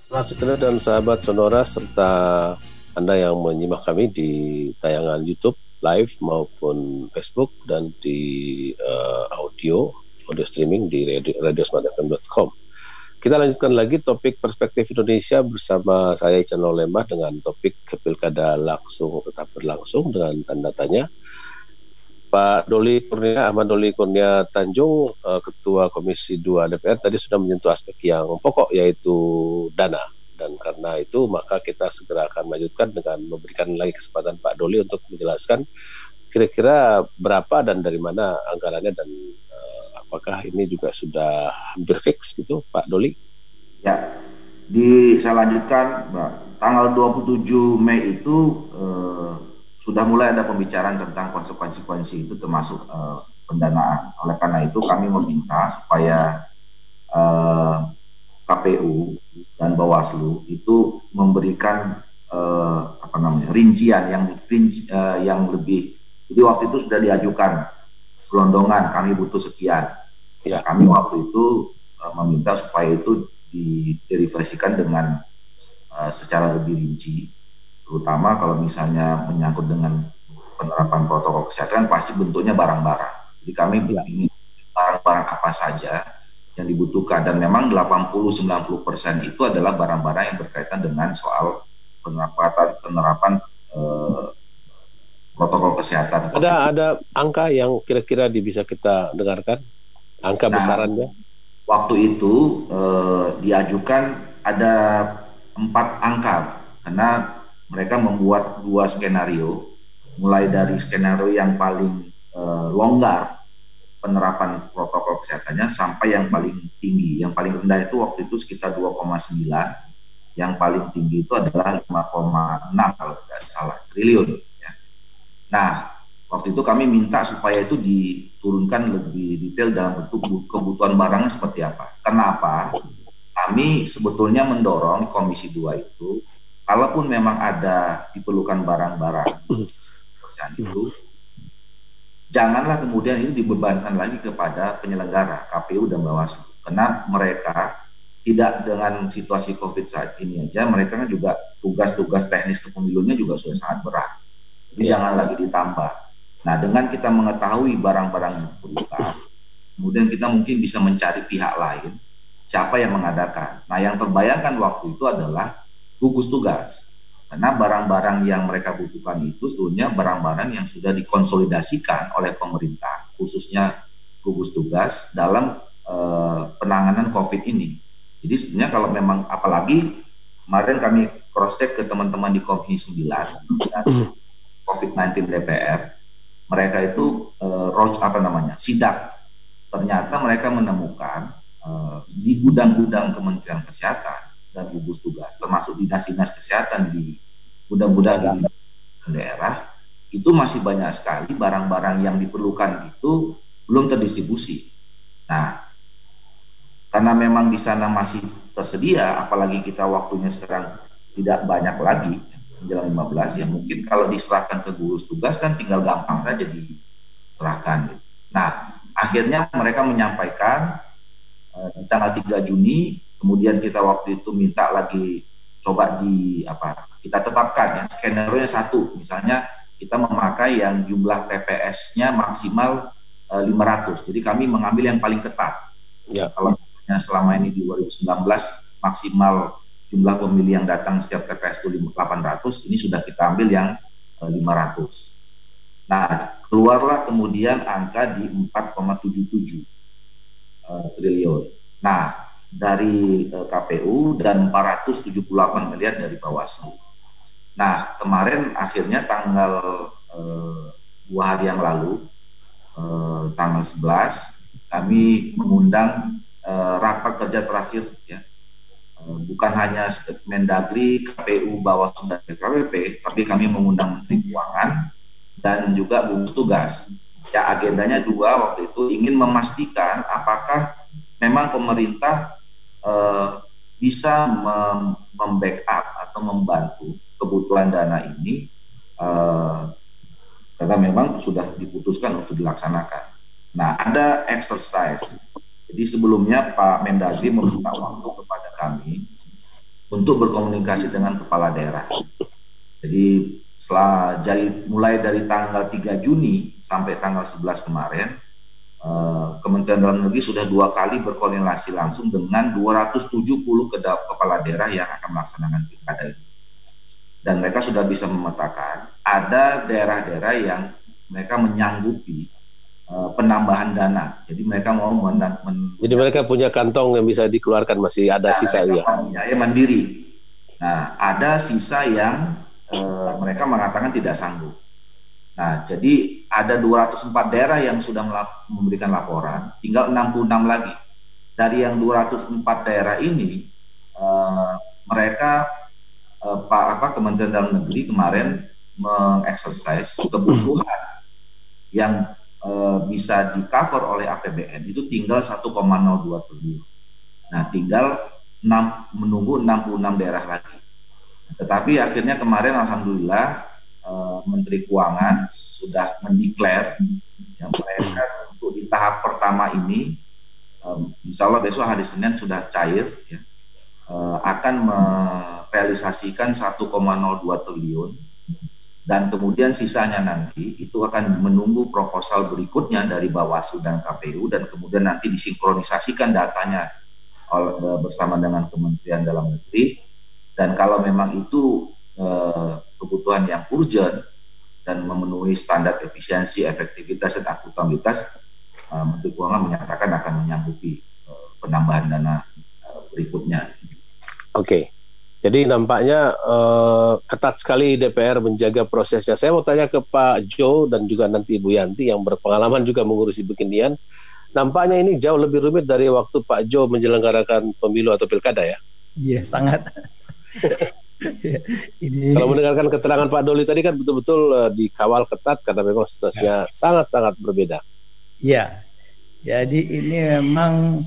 Selamat listener dan sahabat Sonora serta Anda yang menyimak kami di tayangan YouTube live maupun Facebook dan di audio streaming di radiosmartfm.com. Kita lanjutkan lagi topik perspektif Indonesia bersama saya Ican Lemah dengan topik pilkada langsung tetap berlangsung dengan tanda tanya. Pak Ahmad Doli Kurnia Tanjung, Ketua Komisi 2 DPR tadi sudah menyentuh aspek yang pokok yaitu dana. Dan karena itu maka kita segera akan melanjutkan dengan memberikan lagi kesempatan Pak Doli untuk menjelaskan kira-kira berapa dan dari mana anggarannya dan apakah ini juga sudah hampir fix gitu Pak Doli? Ya, saya lanjutkan, Mbak. Tanggal 27 Mei itu sudah mulai ada pembicaraan tentang konsekuensi itu termasuk pendanaan. Oleh karena itu kami meminta supaya KPU dan Bawaslu itu memberikan rincian yang lebih. Jadi waktu itu sudah diajukan gelondongan kami butuh sekian. Ya. Kami waktu itu meminta supaya itu diderivasikan dengan secara lebih rinci, terutama kalau misalnya menyangkut dengan penerapan protokol kesehatan pasti bentuknya barang-barang. Jadi kami ingin barang-barang apa saja yang dibutuhkan, dan memang 80-90% itu adalah barang-barang yang berkaitan dengan soal penerapan protokol kesehatan. Ada angka yang kira-kira bisa kita dengarkan, angka besarannya? Waktu itu diajukan ada 4 angka karena mereka membuat 2 skenario, mulai dari skenario yang paling longgar penerapan protokol kesehatannya sampai yang paling tinggi. Yang paling rendah itu waktu itu sekitar 2,9, yang paling tinggi itu adalah 5,6 kalau tidak salah triliun. Ya. Nah, waktu itu kami minta supaya itu diturunkan lebih detail dalam bentuk kebutuhan barangnya seperti apa. Kenapa? Kami sebetulnya mendorong di Komisi 2 itu, kalaupun memang ada diperlukan barang-barang kesehatan itu, janganlah kemudian ini dibebankan lagi kepada penyelenggara KPU dan Bawaslu. Karena mereka tidak dengan situasi COVID saat ini aja, mereka kan juga tugas-tugas teknis kepemilunya juga sudah sangat berat. Jadi jangan lagi ditambah. Nah, dengan kita mengetahui barang-barang yang diperlukan, kemudian kita mungkin bisa mencari pihak lain, siapa yang mengadakan. Nah, yang terbayangkan waktu itu adalah gugus tugas. Karena barang-barang yang mereka butuhkan itu sebetulnya barang-barang yang sudah dikonsolidasikan oleh pemerintah, khususnya gugus tugas dalam penanganan COVID ini. Jadi sebenarnya kalau memang, apalagi kemarin kami cross-check ke teman-teman di Komisi 9 dan COVID-19 DPR, mereka itu sidak. Ternyata mereka menemukan di gudang-gudang Kementerian Kesehatan dan gugus tugas, termasuk dinas-dinas kesehatan di gudang-gudang di daerah, itu masih banyak sekali barang-barang yang diperlukan itu belum terdistribusi. Nah, karena memang di sana masih tersedia, apalagi kita waktunya sekarang tidak banyak lagi, menjelang 15, ya mungkin kalau diserahkan ke gugus tugas kan tinggal gampang saja diserahkan. Nah, akhirnya mereka menyampaikan di tanggal 3 Juni, kemudian kita waktu itu minta lagi coba kita tetapkan ya skenario 1, misalnya kita memakai yang jumlah TPS-nya maksimal 500. Jadi kami mengambil yang paling ketat. Ya. Kalau selama ini di 2019 maksimal jumlah pemilih yang datang setiap TPS itu 800, ini sudah kita ambil yang 500. Nah, keluarlah kemudian angka di 4,77 triliun. Nah, dari KPU dan 478 miliar dari Bawaslu. Nah, kemarin akhirnya tanggal 2 hari yang lalu, tanggal 11, kami mengundang rapat kerja terakhir ya. Bukan hanya Mendagri, KPU, Bawaslu, dan BKPP, tapi kami mengundang Menteri Keuangan dan juga gugus tugas. Ya, agendanya 2 waktu itu, ingin memastikan apakah memang pemerintah bisa membackup atau membantu kebutuhan dana ini karena memang sudah diputuskan untuk dilaksanakan. Nah, ada exercise. Jadi sebelumnya Pak Mendagri meminta waktu kepada kami untuk berkomunikasi dengan kepala daerah. Jadi mulai dari tanggal 3 Juni sampai tanggal 11 kemarin, Kementerian Dalam Negeri sudah 2 kali berkoordinasi langsung dengan 270 kepala daerah yang akan melaksanakan pilkada itu. Dan mereka sudah bisa memetakan ada daerah-daerah yang mereka menyanggupi penambahan dana. Jadi mereka mau jadi mereka punya kantong yang bisa dikeluarkan, masih ada sisa ya. Biaya mandiri. Nah, ada sisa yang mereka mengatakan tidak sanggup. Nah, jadi ada 204 daerah yang sudah memberikan laporan, tinggal 66 lagi. Dari yang 204 daerah ini, mereka Kementerian Dalam Negeri kemarin mengeksersis kebutuhan yang bisa di-cover oleh APBN itu tinggal 1,02 triliun. Nah, tinggal menunggu 66 daerah lagi. Tetapi akhirnya kemarin alhamdulillah Menteri Keuangan sudah mendeklar yang mereka untuk di tahap pertama ini, insya Allah besok hari Senin sudah cair, ya, akan merealisasikan 1,02 triliun. Dan kemudian sisanya nanti itu akan menunggu proposal berikutnya dari Bawaslu dan KPU, dan kemudian nanti disinkronisasikan datanya bersama dengan Kementerian Dalam Negeri. Dan kalau memang itu kebutuhan yang urgent dan memenuhi standar efisiensi, efektivitas, dan akuntabilitas, Menteri Keuangan menyatakan akan menyanggupi penambahan dana berikutnya. Oke. Jadi nampaknya ketat sekali DPR menjaga prosesnya. Saya mau tanya ke Pak Jo dan juga nanti Ibu Yanti yang berpengalaman juga mengurusi beginian. Nampaknya ini jauh lebih rumit dari waktu Pak Jo menyelenggarakan pemilu atau pilkada ya? Iya, sangat. Kalau mendengarkan keterangan Pak Doli tadi kan betul-betul dikawal ketat karena memang situasinya sangat-sangat berbeda. Iya, jadi ini memang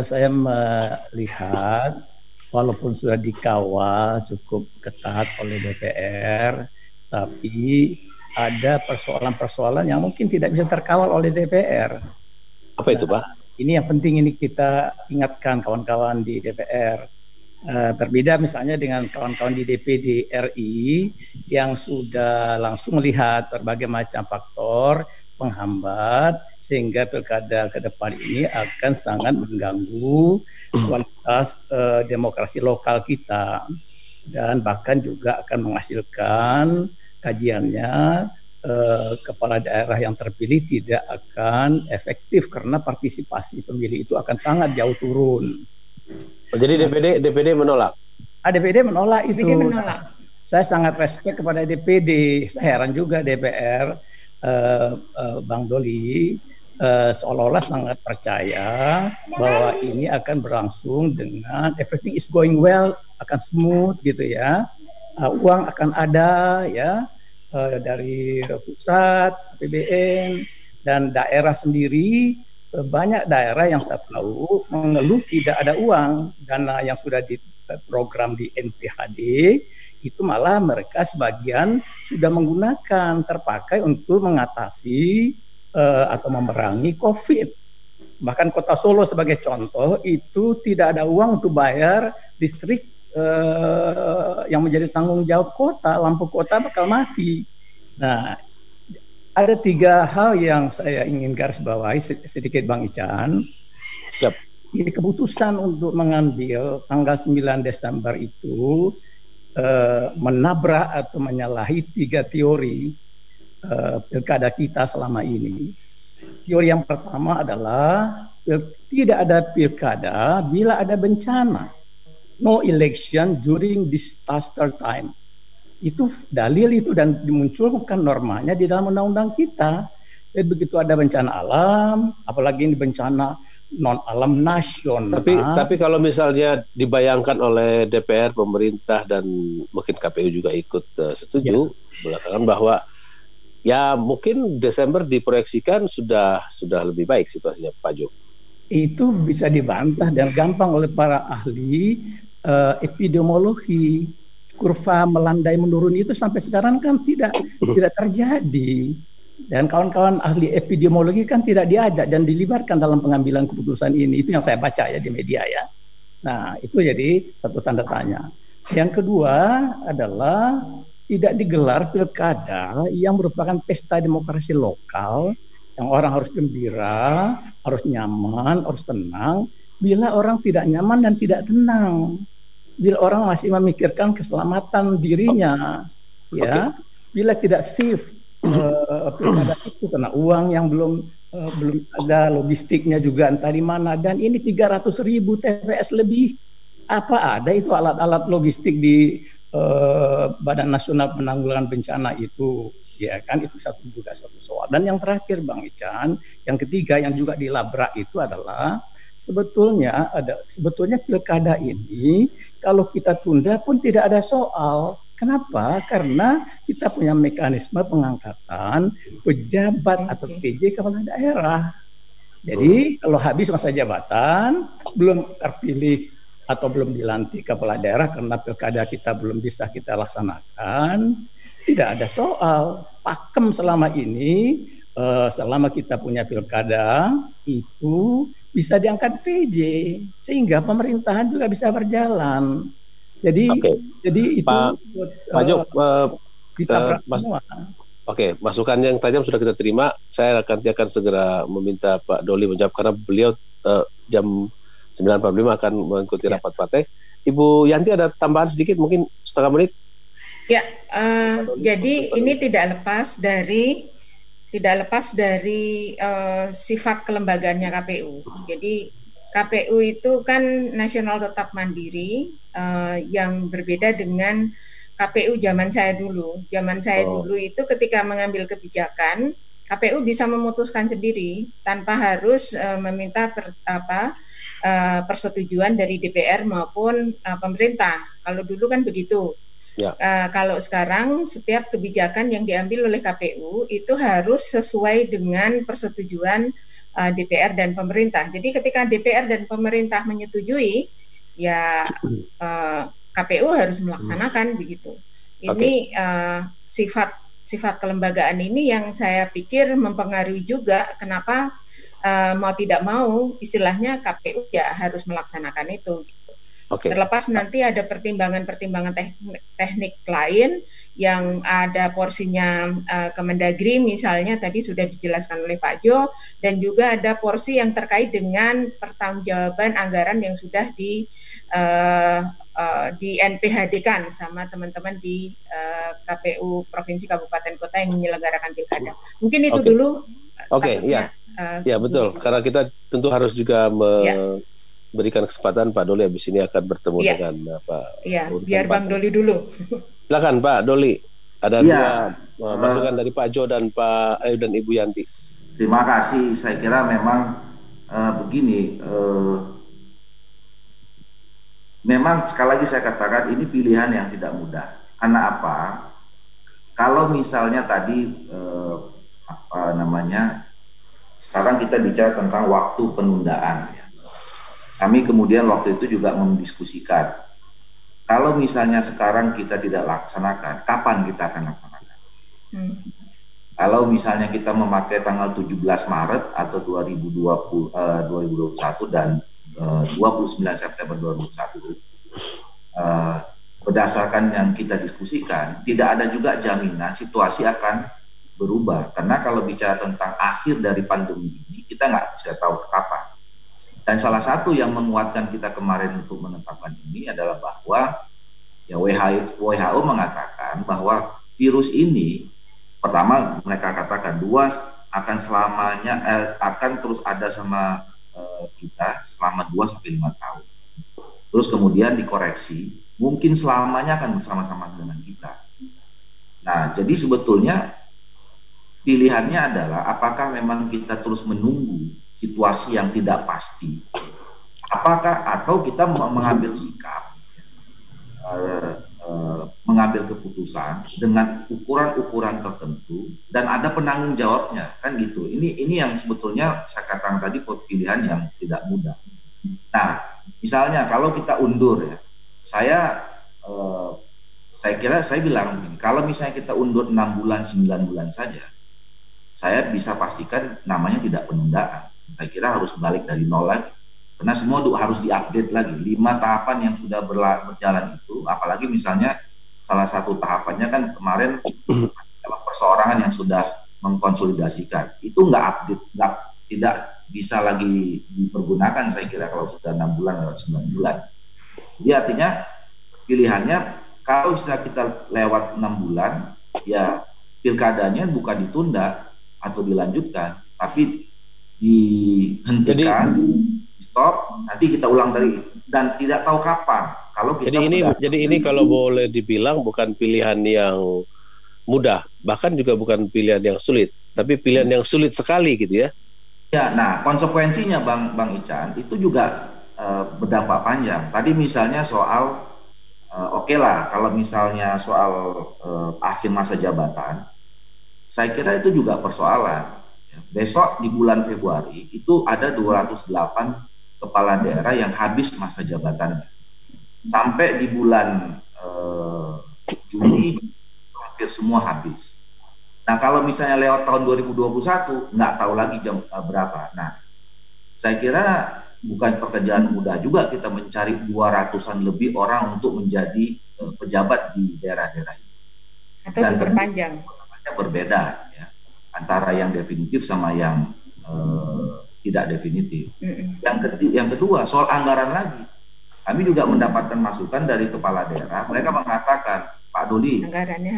saya melihat walaupun sudah dikawal cukup ketat oleh DPR, tapi ada persoalan-persoalan yang mungkin tidak bisa terkawal oleh DPR. Apa itu, Pak? Ini yang penting ini kita ingatkan kawan-kawan di DPR. Berbeda misalnya dengan kawan-kawan di DPD RI yang sudah langsung melihat berbagai macam faktor penghambat sehingga pilkada ke depan ini akan sangat mengganggu kualitas demokrasi lokal kita, dan bahkan juga akan menghasilkan kajiannya kepala daerah yang terpilih tidak akan efektif karena partisipasi pemilih itu akan sangat jauh turun. Jadi DPD menolak? DPD menolak itu. DPD menolak. Saya sangat respect kepada DPD. Saya heran juga DPR, Bang Doli, seolah-olah sangat percaya bahwa ini akan berlangsung dengan everything is going well, akan smooth gitu ya. Uang akan ada ya dari pusat, APBN, dan daerah sendiri. Banyak daerah yang saya tahu mengeluh tidak ada uang. Dana yang sudah diprogram di NPHD itu malah mereka sebagian sudah menggunakan, terpakai untuk mengatasi atau memerangi COVID. Bahkan Kota Solo sebagai contoh itu tidak ada uang untuk bayar listrik yang menjadi tanggung jawab kota, lampu kota bakal mati. Nah, ada 3 hal yang saya ingin garis bawahi sedikit Bang Ican. Siap. Ini keputusan untuk mengambil tanggal 9 Desember itu menabrak atau menyalahi 3 teori pilkada kita selama ini. Teori yang pertama adalah tidak ada pilkada bila ada bencana. No election during disaster time. Itu dalil itu dan dimunculkan normanya di dalam undang-undang kita. Jadi begitu ada bencana alam, apalagi ini bencana non alam nasional. Tapi kalau misalnya dibayangkan oleh DPR, pemerintah dan mungkin KPU juga ikut setuju belakangan bahwa ya mungkin Desember diproyeksikan sudah lebih baik situasinya, Pak Jo. Itu bisa dibantah dan gampang oleh para ahli epidemiologi. Kurva melandai menurun itu sampai sekarang kan tidak terjadi, dan kawan-kawan ahli epidemiologi kan tidak diajak dan dilibatkan dalam pengambilan keputusan ini. Itu yang saya baca ya di media ya. Nah, itu jadi satu tanda tanya. Yang kedua adalah tidak digelar pilkada yang merupakan pesta demokrasi lokal yang orang harus gembira, harus nyaman, harus tenang. Bila orang tidak nyaman dan tidak tenang, bila orang masih memikirkan keselamatan dirinya, ya, bila tidak safe pilkada itu karena uang yang belum ada, logistiknya juga entah di mana, dan ini 300.000 TPS lebih. Apa ada itu alat-alat logistik di Badan Nasional Penanggulangan Bencana itu, ya kan, itu juga satu soal. Dan yang terakhir Bang Ican, yang ketiga yang juga dilabrak itu adalah sebetulnya pilkada ini kalau kita tunda pun tidak ada soal. Kenapa? Karena kita punya mekanisme pengangkatan pejabat atau PJ kepala daerah. Jadi kalau habis masa jabatan, belum terpilih atau belum dilantik kepala daerah karena pilkada kita belum bisa kita laksanakan, tidak ada soal. Pakem selama ini, selama kita punya pilkada, itu bisa diangkat PJ, sehingga pemerintahan juga bisa berjalan. Jadi itu Pak Jok, masukan yang tajam sudah kita terima. Saya akan segera meminta Pak Doli menjawab karena beliau jam 9.45 akan mengikuti rapat partai. Ibu Yanti ada tambahan sedikit, mungkin setengah menit. Ya, jadi ini tidak lepas dari sifat kelembagaannya KPU. Jadi KPU itu kan nasional tetap mandiri, yang berbeda dengan KPU zaman saya dulu. Zaman saya dulu itu ketika mengambil kebijakan, KPU bisa memutuskan sendiri tanpa harus meminta persetujuan dari DPR maupun pemerintah. Kalau dulu kan begitu. Ya. Kalau sekarang setiap kebijakan yang diambil oleh KPU itu harus sesuai dengan persetujuan DPR dan pemerintah. Jadi ketika DPR dan pemerintah menyetujui, ya KPU harus melaksanakan begitu. Ini sifat kelembagaan ini yang saya pikir mempengaruhi juga kenapa mau tidak mau istilahnya KPU ya harus melaksanakan itu. Terlepas nanti ada pertimbangan-pertimbangan teknik lain yang ada porsinya Kemendagri misalnya tadi sudah dijelaskan oleh Pak Jo, dan juga ada porsi yang terkait dengan pertanggungjawaban anggaran yang sudah di NPHD-kan sama teman-teman di KPU Provinsi Kabupaten Kota yang menyelenggarakan pilkada. Mungkin itu dulu. Ya betul, karena kita tentu harus juga berikan kesempatan Pak Doli habis ini akan bertemu dengan Pak. Iya, biar Bang Doli dulu. Silakan Pak Doli. Ada dua masukan dari Pak Jo dan Pak Ayu dan Ibu Yanti. Terima kasih. Saya kira memang begini. Memang sekali lagi saya katakan ini pilihan yang tidak mudah. Karena apa? Kalau misalnya tadi sekarang kita bicara tentang waktu penundaan. Kami kemudian waktu itu juga mendiskusikan, kalau misalnya sekarang kita tidak laksanakan, kapan kita akan laksanakan? Kalau misalnya kita memakai tanggal 17 Maret atau 2021 dan 29 September 2021, berdasarkan yang kita diskusikan, tidak ada juga jaminan situasi akan berubah. Karena kalau bicara tentang akhir dari pandemi ini, kita nggak bisa tahu kapan. Dan salah satu yang menguatkan kita kemarin untuk menetapkan ini adalah bahwa ya WHO mengatakan bahwa virus ini, pertama mereka katakan akan terus ada sama kita selama 2-5 tahun. Terus kemudian dikoreksi, mungkin selamanya akan bersama-sama dengan kita. Nah, jadi sebetulnya pilihannya adalah apakah memang kita terus menunggu situasi yang tidak pasti, atau kita mengambil sikap, mengambil keputusan dengan ukuran-ukuran tertentu dan ada penanggung jawabnya, kan gitu. Ini yang sebetulnya saya katakan tadi pilihan yang tidak mudah. Nah, misalnya kalau kita undur ya, saya kira saya bilang begini, kalau misalnya kita undur 6 bulan, 9 bulan saja, saya bisa pastikan namanya tidak penundaan. Saya kira harus balik dari nol lagi. Karena semua harus diupdate lagi. 5 tahapan yang sudah berjalan itu, apalagi misalnya salah satu tahapannya kan kemarin perseorangan yang sudah mengkonsolidasikan. Itu nggak update, tidak bisa lagi dipergunakan saya kira kalau sudah 6 bulan atau 9 bulan. Jadi artinya pilihannya kalau sudah kita lewat 6 bulan, ya pilkadanya bukan ditunda atau dilanjutkan, tapi dihentikan, stop, nanti kita ulang dari dan tidak tahu kapan. Kalau kita jadi ini kalau boleh dibilang bukan pilihan yang mudah, bahkan juga bukan pilihan yang sulit, tapi pilihan yang sulit sekali gitu ya. Ya, nah konsekuensinya Bang Ican itu juga berdampak panjang. Tadi misalnya soal oke lah, kalau misalnya soal akhir masa jabatan, saya kira itu juga persoalan. Besok di bulan Februari itu ada 208 kepala daerah yang habis masa jabatannya. Sampai di bulan Juni hampir semua habis. Nah kalau misalnya lewat tahun 2021 nggak tahu lagi jam berapa. Nah saya kira bukan pekerjaan mudah juga kita mencari 200-an lebih orang untuk menjadi pejabat di daerah-daerah itu. Atau diperpanjang. Berbeda ya antara yang definitif sama yang tidak definitif. Yang kedua soal anggaran lagi. Kami juga mendapatkan masukan dari kepala daerah. Mereka mengatakan, Pak Doli,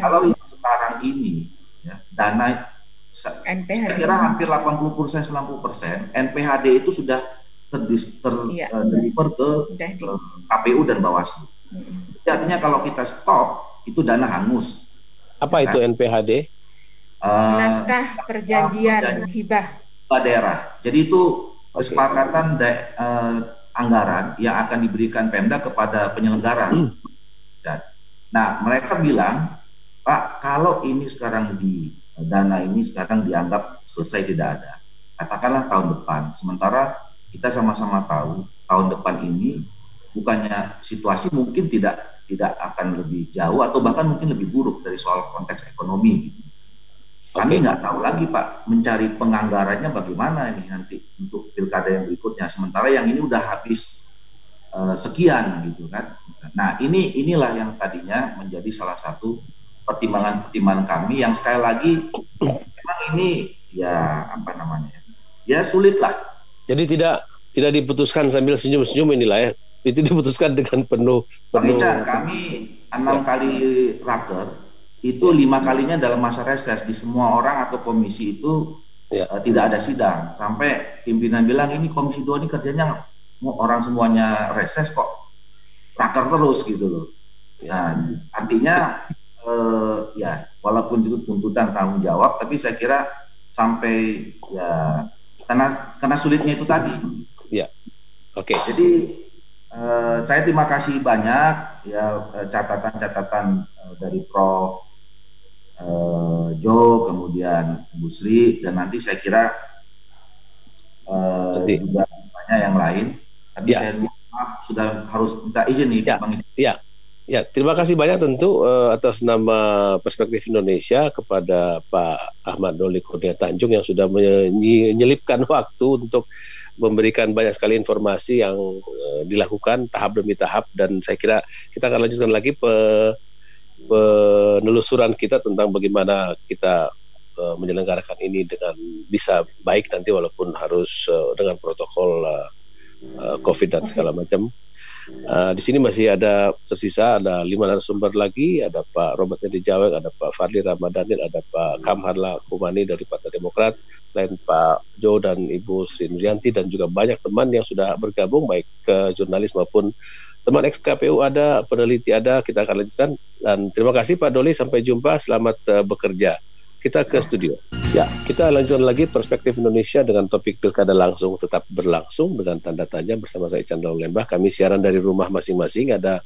kalau sekarang ini ya, dana saya kira hampir 80%, 90% NPHD itu sudah deliver ke KPU dan Bawaslu. Artinya kalau kita stop itu dana hangus. Apa itu NPHD? Naskah perjanjian hibah daerah. Jadi itu kesepakatan anggaran yang akan diberikan Pemda kepada penyelenggara. Nah, mereka bilang, Pak, kalau ini sekarang dana ini sekarang dianggap selesai tidak ada, katakanlah tahun depan. Sementara kita sama-sama tahu tahun depan ini bukannya situasi mungkin tidak akan lebih jauh atau bahkan mungkin lebih buruk dari soal konteks ekonomi. Kami nggak tahu lagi Pak mencari penganggarannya bagaimana ini nanti untuk pilkada yang berikutnya. Sementara yang ini udah habis sekian gitu kan. Nah inilah yang tadinya menjadi salah satu pertimbangan kami yang sekali lagi memang ini ya apa namanya ya sulit lah. Jadi tidak diputuskan sambil senyum-senyum inilah ya. Itu diputuskan dengan penuh. Kami 6 kali raker itu 5 kalinya dalam masa reses di semua orang atau komisi itu tidak ada sidang sampai pimpinan bilang ini komisi 2 ini kerjanya orang semuanya reses kok raker terus gitu loh. Nah artinya ya walaupun itu tuntutan tanggung jawab tapi saya kira sampai ya karena sulitnya itu tadi. Ya. Oke. Jadi saya terima kasih banyak ya catatan-catatan dari Prof. Jo, kemudian Bu Sri, dan nanti saya kira juga banyak yang lain. Tapi saya maaf sudah harus minta izin nih, Bang. Ya, terima kasih banyak tentu atas nama Perspektif Indonesia kepada Pak Ahmad Doli Kurnia Tanjung yang sudah menyelipkan waktu untuk memberikan banyak sekali informasi yang dilakukan tahap demi tahap, dan saya kira kita akan lanjutkan lagi penelusuran kita tentang bagaimana kita menyelenggarakan ini dengan bisa baik nanti walaupun harus dengan protokol COVID dan segala macam. Di sini masih ada tersisa ada 5 narasumber lagi, ada Pak Robert Endi Jaweng, ada Pak Fadli Ramadhanil, ada Pak Kamharla Kumani dari Partai Demokrat, selain Pak Jo dan Ibu Sri Nuryanti, dan juga banyak teman yang sudah bergabung baik ke jurnalis maupun teman ex-KPU ada, peneliti ada. Kita akan lanjutkan dan terima kasih Pak Doli, sampai jumpa, selamat bekerja. Kita ke studio. Ya, kita lanjutkan lagi Perspektif Indonesia dengan topik pilkada langsung tetap berlangsung dengan tanda tanya bersama saya Chandra Lembah. Kami siaran dari rumah masing-masing, ada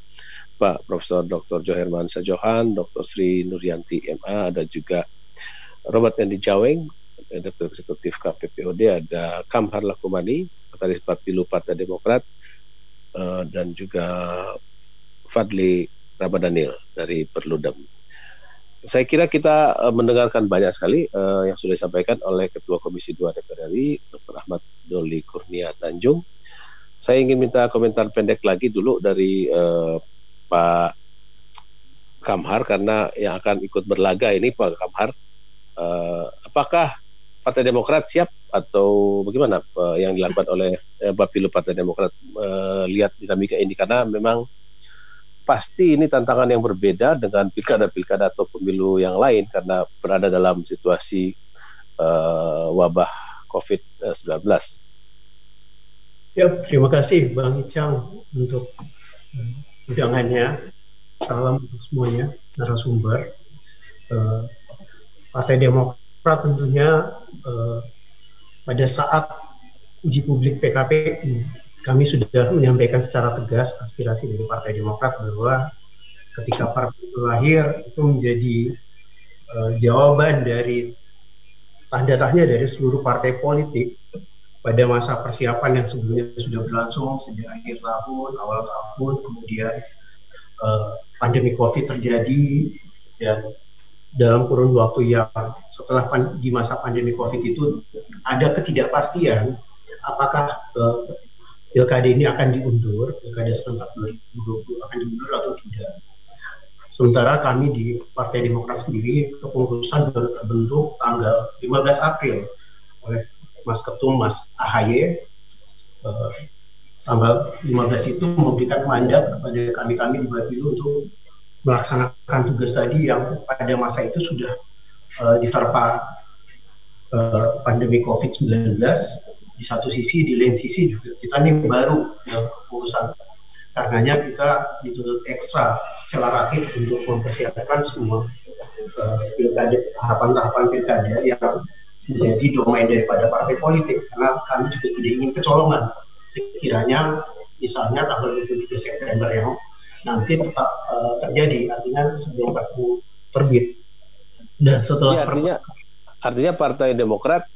Pak Profesor Dr. Joherman Sajohan, Dr. Sri Nuryanti MA, ada juga Robert Endi Jaweng, Direktur Eksekutif KPPOD, ada Kamharla Kumani, Sekretaris Bapilu Partai Demokrat, dan juga Fadli Ramadhanil dari Perludem. Saya kira kita mendengarkan banyak sekali yang sudah disampaikan oleh Ketua Komisi 2 DPR RI, Dr. Ahmad Doli Kurnia Tanjung. Saya ingin minta komentar pendek lagi dulu dari Pak Kamhar, karena yang akan ikut berlaga ini Pak Kamhar, apakah Partai Demokrat siap atau bagaimana yang dilakukan oleh Bapilu Partai Demokrat lihat dinamika ini, karena memang pasti ini tantangan yang berbeda dengan pilkada-pilkada atau pemilu yang lain karena berada dalam situasi wabah COVID-19. Siap, terima kasih Bang Icang untuk undangannya. Salam untuk semuanya, narasumber. Partai Demokrat tentunya pada saat uji publik PKPI, kami sudah menyampaikan secara tegas aspirasi dari Partai Demokrat bahwa ketika partai itu lahir, itu menjadi jawaban dari tanda tanya dari seluruh partai politik pada masa persiapan yang sebelumnya sudah berlangsung sejak akhir tahun, awal tahun, kemudian pandemi COVID terjadi, dan dalam kurun waktu yang setelah di masa pandemi COVID itu ada ketidakpastian apakah pilkada ini akan diundur, pilkada serentak 2020 akan diundur atau tidak. Sementara kami di Partai Demokrat sendiri, kepengurusan baru terbentuk tanggal 15 April oleh Mas Ketum, Mas AHY. Tanggal 15 itu memberikan mandat kepada kami-kami di Bapilu untuk melaksanakan tugas tadi yang pada masa itu sudah diterpa pandemi COVID-19 di satu sisi, di lain sisi juga kita ini baru yang urusan. Karenanya kita dituntut ekstra akseleratif untuk mempersiapkan semua pilkada, tahapan-tahapan pilkada yang menjadi domain daripada partai politik, karena kami juga tidak ingin kecolongan sekiranya misalnya tanggal 23 September yang nanti tetap terjadi, artinya sebelum Perpu terbit. Dan setelah artinya Partai Demokrat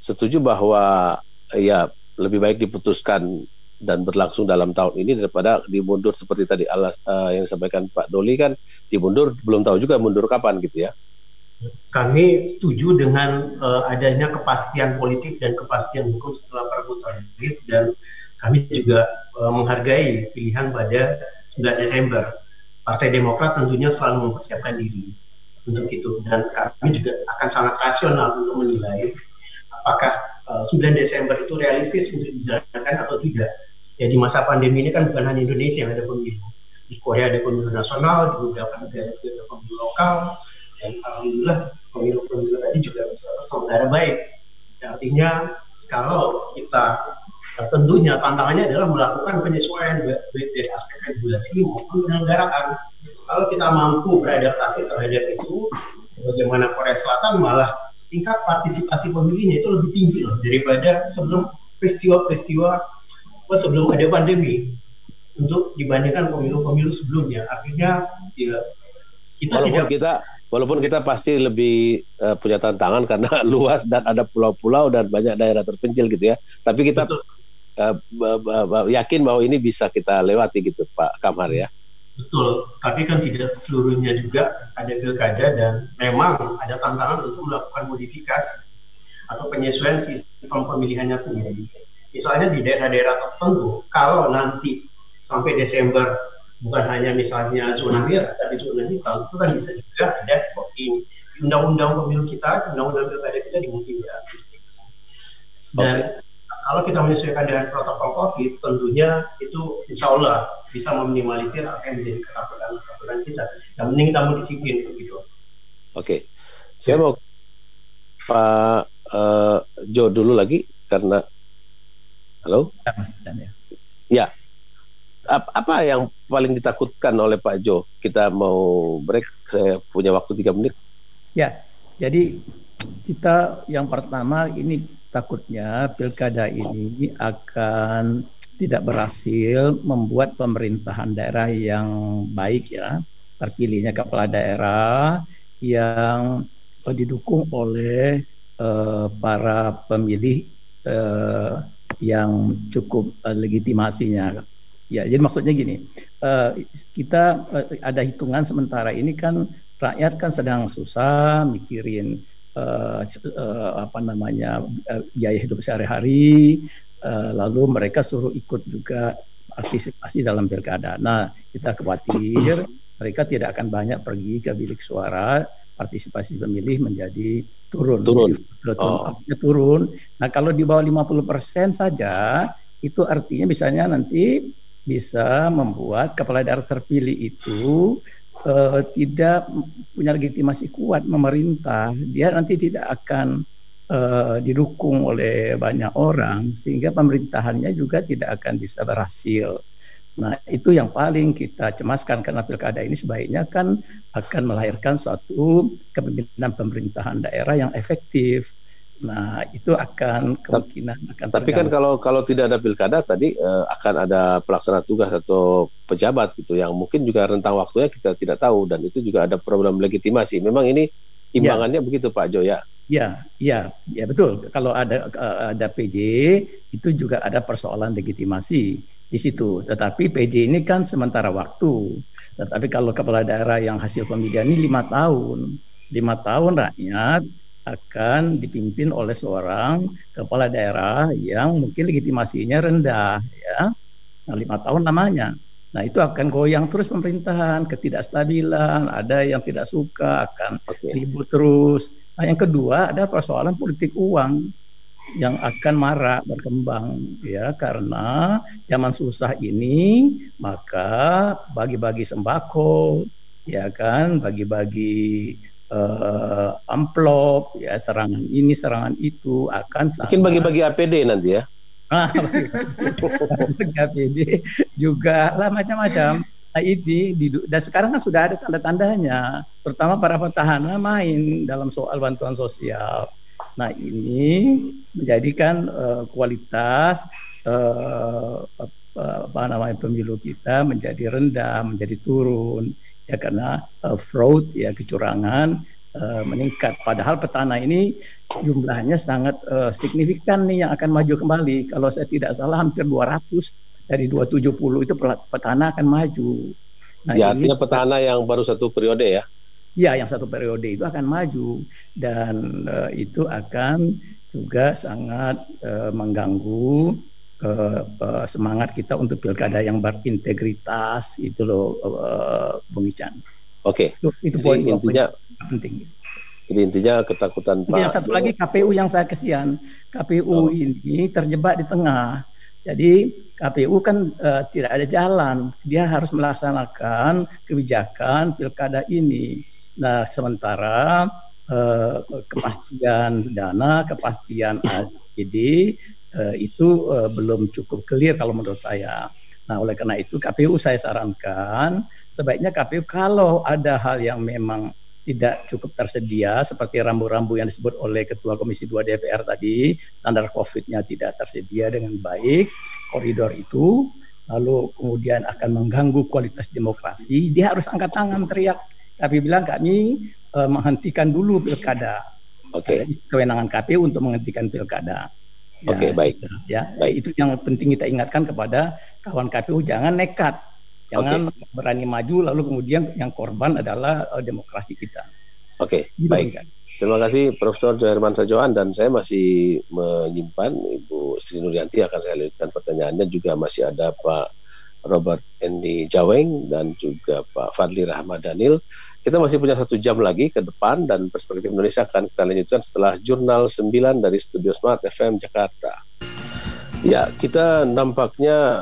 setuju bahwa ya lebih baik diputuskan dan berlangsung dalam tahun ini daripada dimundur seperti tadi yang disampaikan Pak Doli, kan dimundur belum tahu juga mundur kapan gitu ya. Kami setuju dengan adanya kepastian politik dan kepastian hukum setelah Perpu terbit, dan kami juga menghargai pilihan pada 9 Desember. Partai Demokrat tentunya selalu mempersiapkan diri untuk itu, dan kami juga akan sangat rasional untuk menilai apakah 9 Desember itu realistis untuk dijalankan atau tidak. Ya, di masa pandemi ini kan bukan hanya Indonesia yang ada pemilu. Di Korea ada pemilu nasional, di beberapa negara juga ada pemilu lokal, dan alhamdulillah pemilu-pemilu tadi juga bisa terselenggara baik. Ya, artinya kalau kita tentunya tantangannya adalah melakukan penyesuaian baik dari aspek regulasi maupun penyelenggaraan. Kalau kita mampu beradaptasi terhadap itu, bagaimana Korea Selatan malah tingkat partisipasi pemilihnya itu lebih tinggi loh daripada sebelum peristiwa-peristiwa sebelum ada pandemi, untuk dibandingkan pemilu-pemilu sebelumnya. Artinya ya walaupun kita pasti lebih punya tantangan karena luas dan ada pulau-pulau dan banyak daerah terpencil gitu ya. Tapi kita yakin bahwa ini bisa kita lewati gitu Pak Kamhar ya. Betul, tapi kan tidak seluruhnya juga ada pilkada, dan memang ada tantangan untuk melakukan modifikasi atau penyesuaian sistem pemilihannya sendiri. Misalnya di daerah-daerah tertentu, kalau nanti sampai Desember bukan hanya misalnya zona merah, tapi zona hitam, itu kan bisa juga ada di undang-undang pemilu kita, undang-undang pilkada kita dimungkinkan. Dan kalau kita menyesuaikan dengan protokol COVID, tentunya itu insya Allah bisa meminimalisir apa yang menjadi ketakutan kita. Yang penting kita mau disiplin gitu. Oke, saya mau Pak Jo dulu lagi karena halo. Ya, apa yang paling ditakutkan oleh Pak Jo? Kita mau break. Saya punya waktu 3 menit. Ya, jadi kita yang pertama ini takutnya pilkada ini akan tidak berhasil membuat pemerintahan daerah yang baik ya, terpilihnya kepala daerah yang didukung oleh para pemilih yang cukup legitimasinya. Ya, jadi maksudnya gini, kita ada hitungan sementara ini kan rakyat kan sedang susah mikirin biaya hidup sehari-hari, lalu mereka suruh ikut juga partisipasi dalam pilkada. Nah, kita khawatir mereka tidak akan banyak pergi ke bilik suara, partisipasi pemilih menjadi turun. Turun. Nah, kalau di bawah 50% saja, itu artinya misalnya nanti bisa membuat kepala daerah terpilih itu tidak punya legitimasi kuat memerintah. Dia nanti tidak akan didukung oleh banyak orang, sehingga pemerintahannya juga tidak akan bisa berhasil. Nah, itu yang paling kita cemaskan, karena pilkada ini sebaiknya kan akan melahirkan suatu kepemimpinan pemerintahan daerah yang efektif. Nah, itu akan kemungkinan akan tapi terganggu. Kan kalau tidak ada pilkada tadi akan ada pelaksana tugas atau pejabat gitu yang mungkin juga rentang waktunya kita tidak tahu, dan itu juga ada problem legitimasi. Memang ini timbangannya begitu Pak Jo ya? Ya betul. Kalau ada PJ itu juga ada persoalan legitimasi di situ. Tetapi PJ ini kan sementara waktu. Tetapi kalau kepala daerah yang hasil pemilihan ini 5 tahun rakyat akan dipimpin oleh seorang kepala daerah yang mungkin legitimasinya rendah, ya. Nah, 5 tahun namanya. Nah, itu akan goyang terus pemerintahan, ketidakstabilan, ada yang tidak suka, akan ribut terus. Nah, yang kedua ada persoalan politik uang yang akan marak berkembang, ya, karena zaman susah ini maka bagi-bagi sembako, ya kan, bagi-bagi amplop, ya, serangan ini serangan itu akan mungkin bagi-bagi APD nanti ya. Bagi APD juga lah macam-macam. Nah, dan sekarang kan sudah ada tanda-tandanya, terutama para petahana main dalam soal bantuan sosial. Nah, ini menjadikan kualitas pemilu kita menjadi rendah, menjadi turun, ya, karena fraud, ya, kecurangan meningkat. Padahal petahana ini jumlahnya sangat signifikan nih yang akan maju kembali. Kalau saya tidak salah hampir 200 dari 270 itu petahana akan maju. Nah, ya, artinya petahana yang baru 1 periode ya? Ya, yang 1 periode itu akan maju, dan itu akan juga sangat mengganggu semangat kita untuk pilkada yang berintegritas itu loh, Bung Ican. Oke. Itu poin intinya penting. Jadi intinya ketakutan Pak. Yang satu lagi KPU yang saya kesian. KPU ini terjebak di tengah. Jadi KPU kan tidak ada jalan. Dia harus melaksanakan kebijakan pilkada ini. Nah, sementara kepastian dana, kepastian APD itu belum cukup clear kalau menurut saya. Nah, oleh karena itu KPU saya sarankan sebaiknya KPU kalau ada hal yang memang tidak cukup tersedia seperti rambu-rambu yang disebut oleh Ketua Komisi 2 DPR tadi, standar COVID-nya tidak tersedia dengan baik, koridor itu, lalu kemudian akan mengganggu kualitas demokrasi, dia harus angkat tangan teriak. Tapi bilang kami menghentikan dulu pilkada. Oke. Kewenangan KPU untuk menghentikan pilkada. Ya, Oke, baik. Ya, baik. Itu yang penting kita ingatkan kepada kawan KPU, jangan nekat. Jangan berani maju lalu kemudian yang korban adalah demokrasi kita. Oke, baik. Terima kasih Profesor Jo Hermansyah Johan, dan saya masih menyimpan Ibu Sri Nuryanti akan saya lanjutkan pertanyaannya, juga masih ada Pak Robert Endi Jaweng dan juga Pak Fadli Rahmat Daniel. Kita masih punya 1 jam lagi ke depan, dan Perspektif Indonesia akan kita lanjutkan setelah Jurnal 9 dari Studio Smart FM Jakarta. Ya, kita nampaknya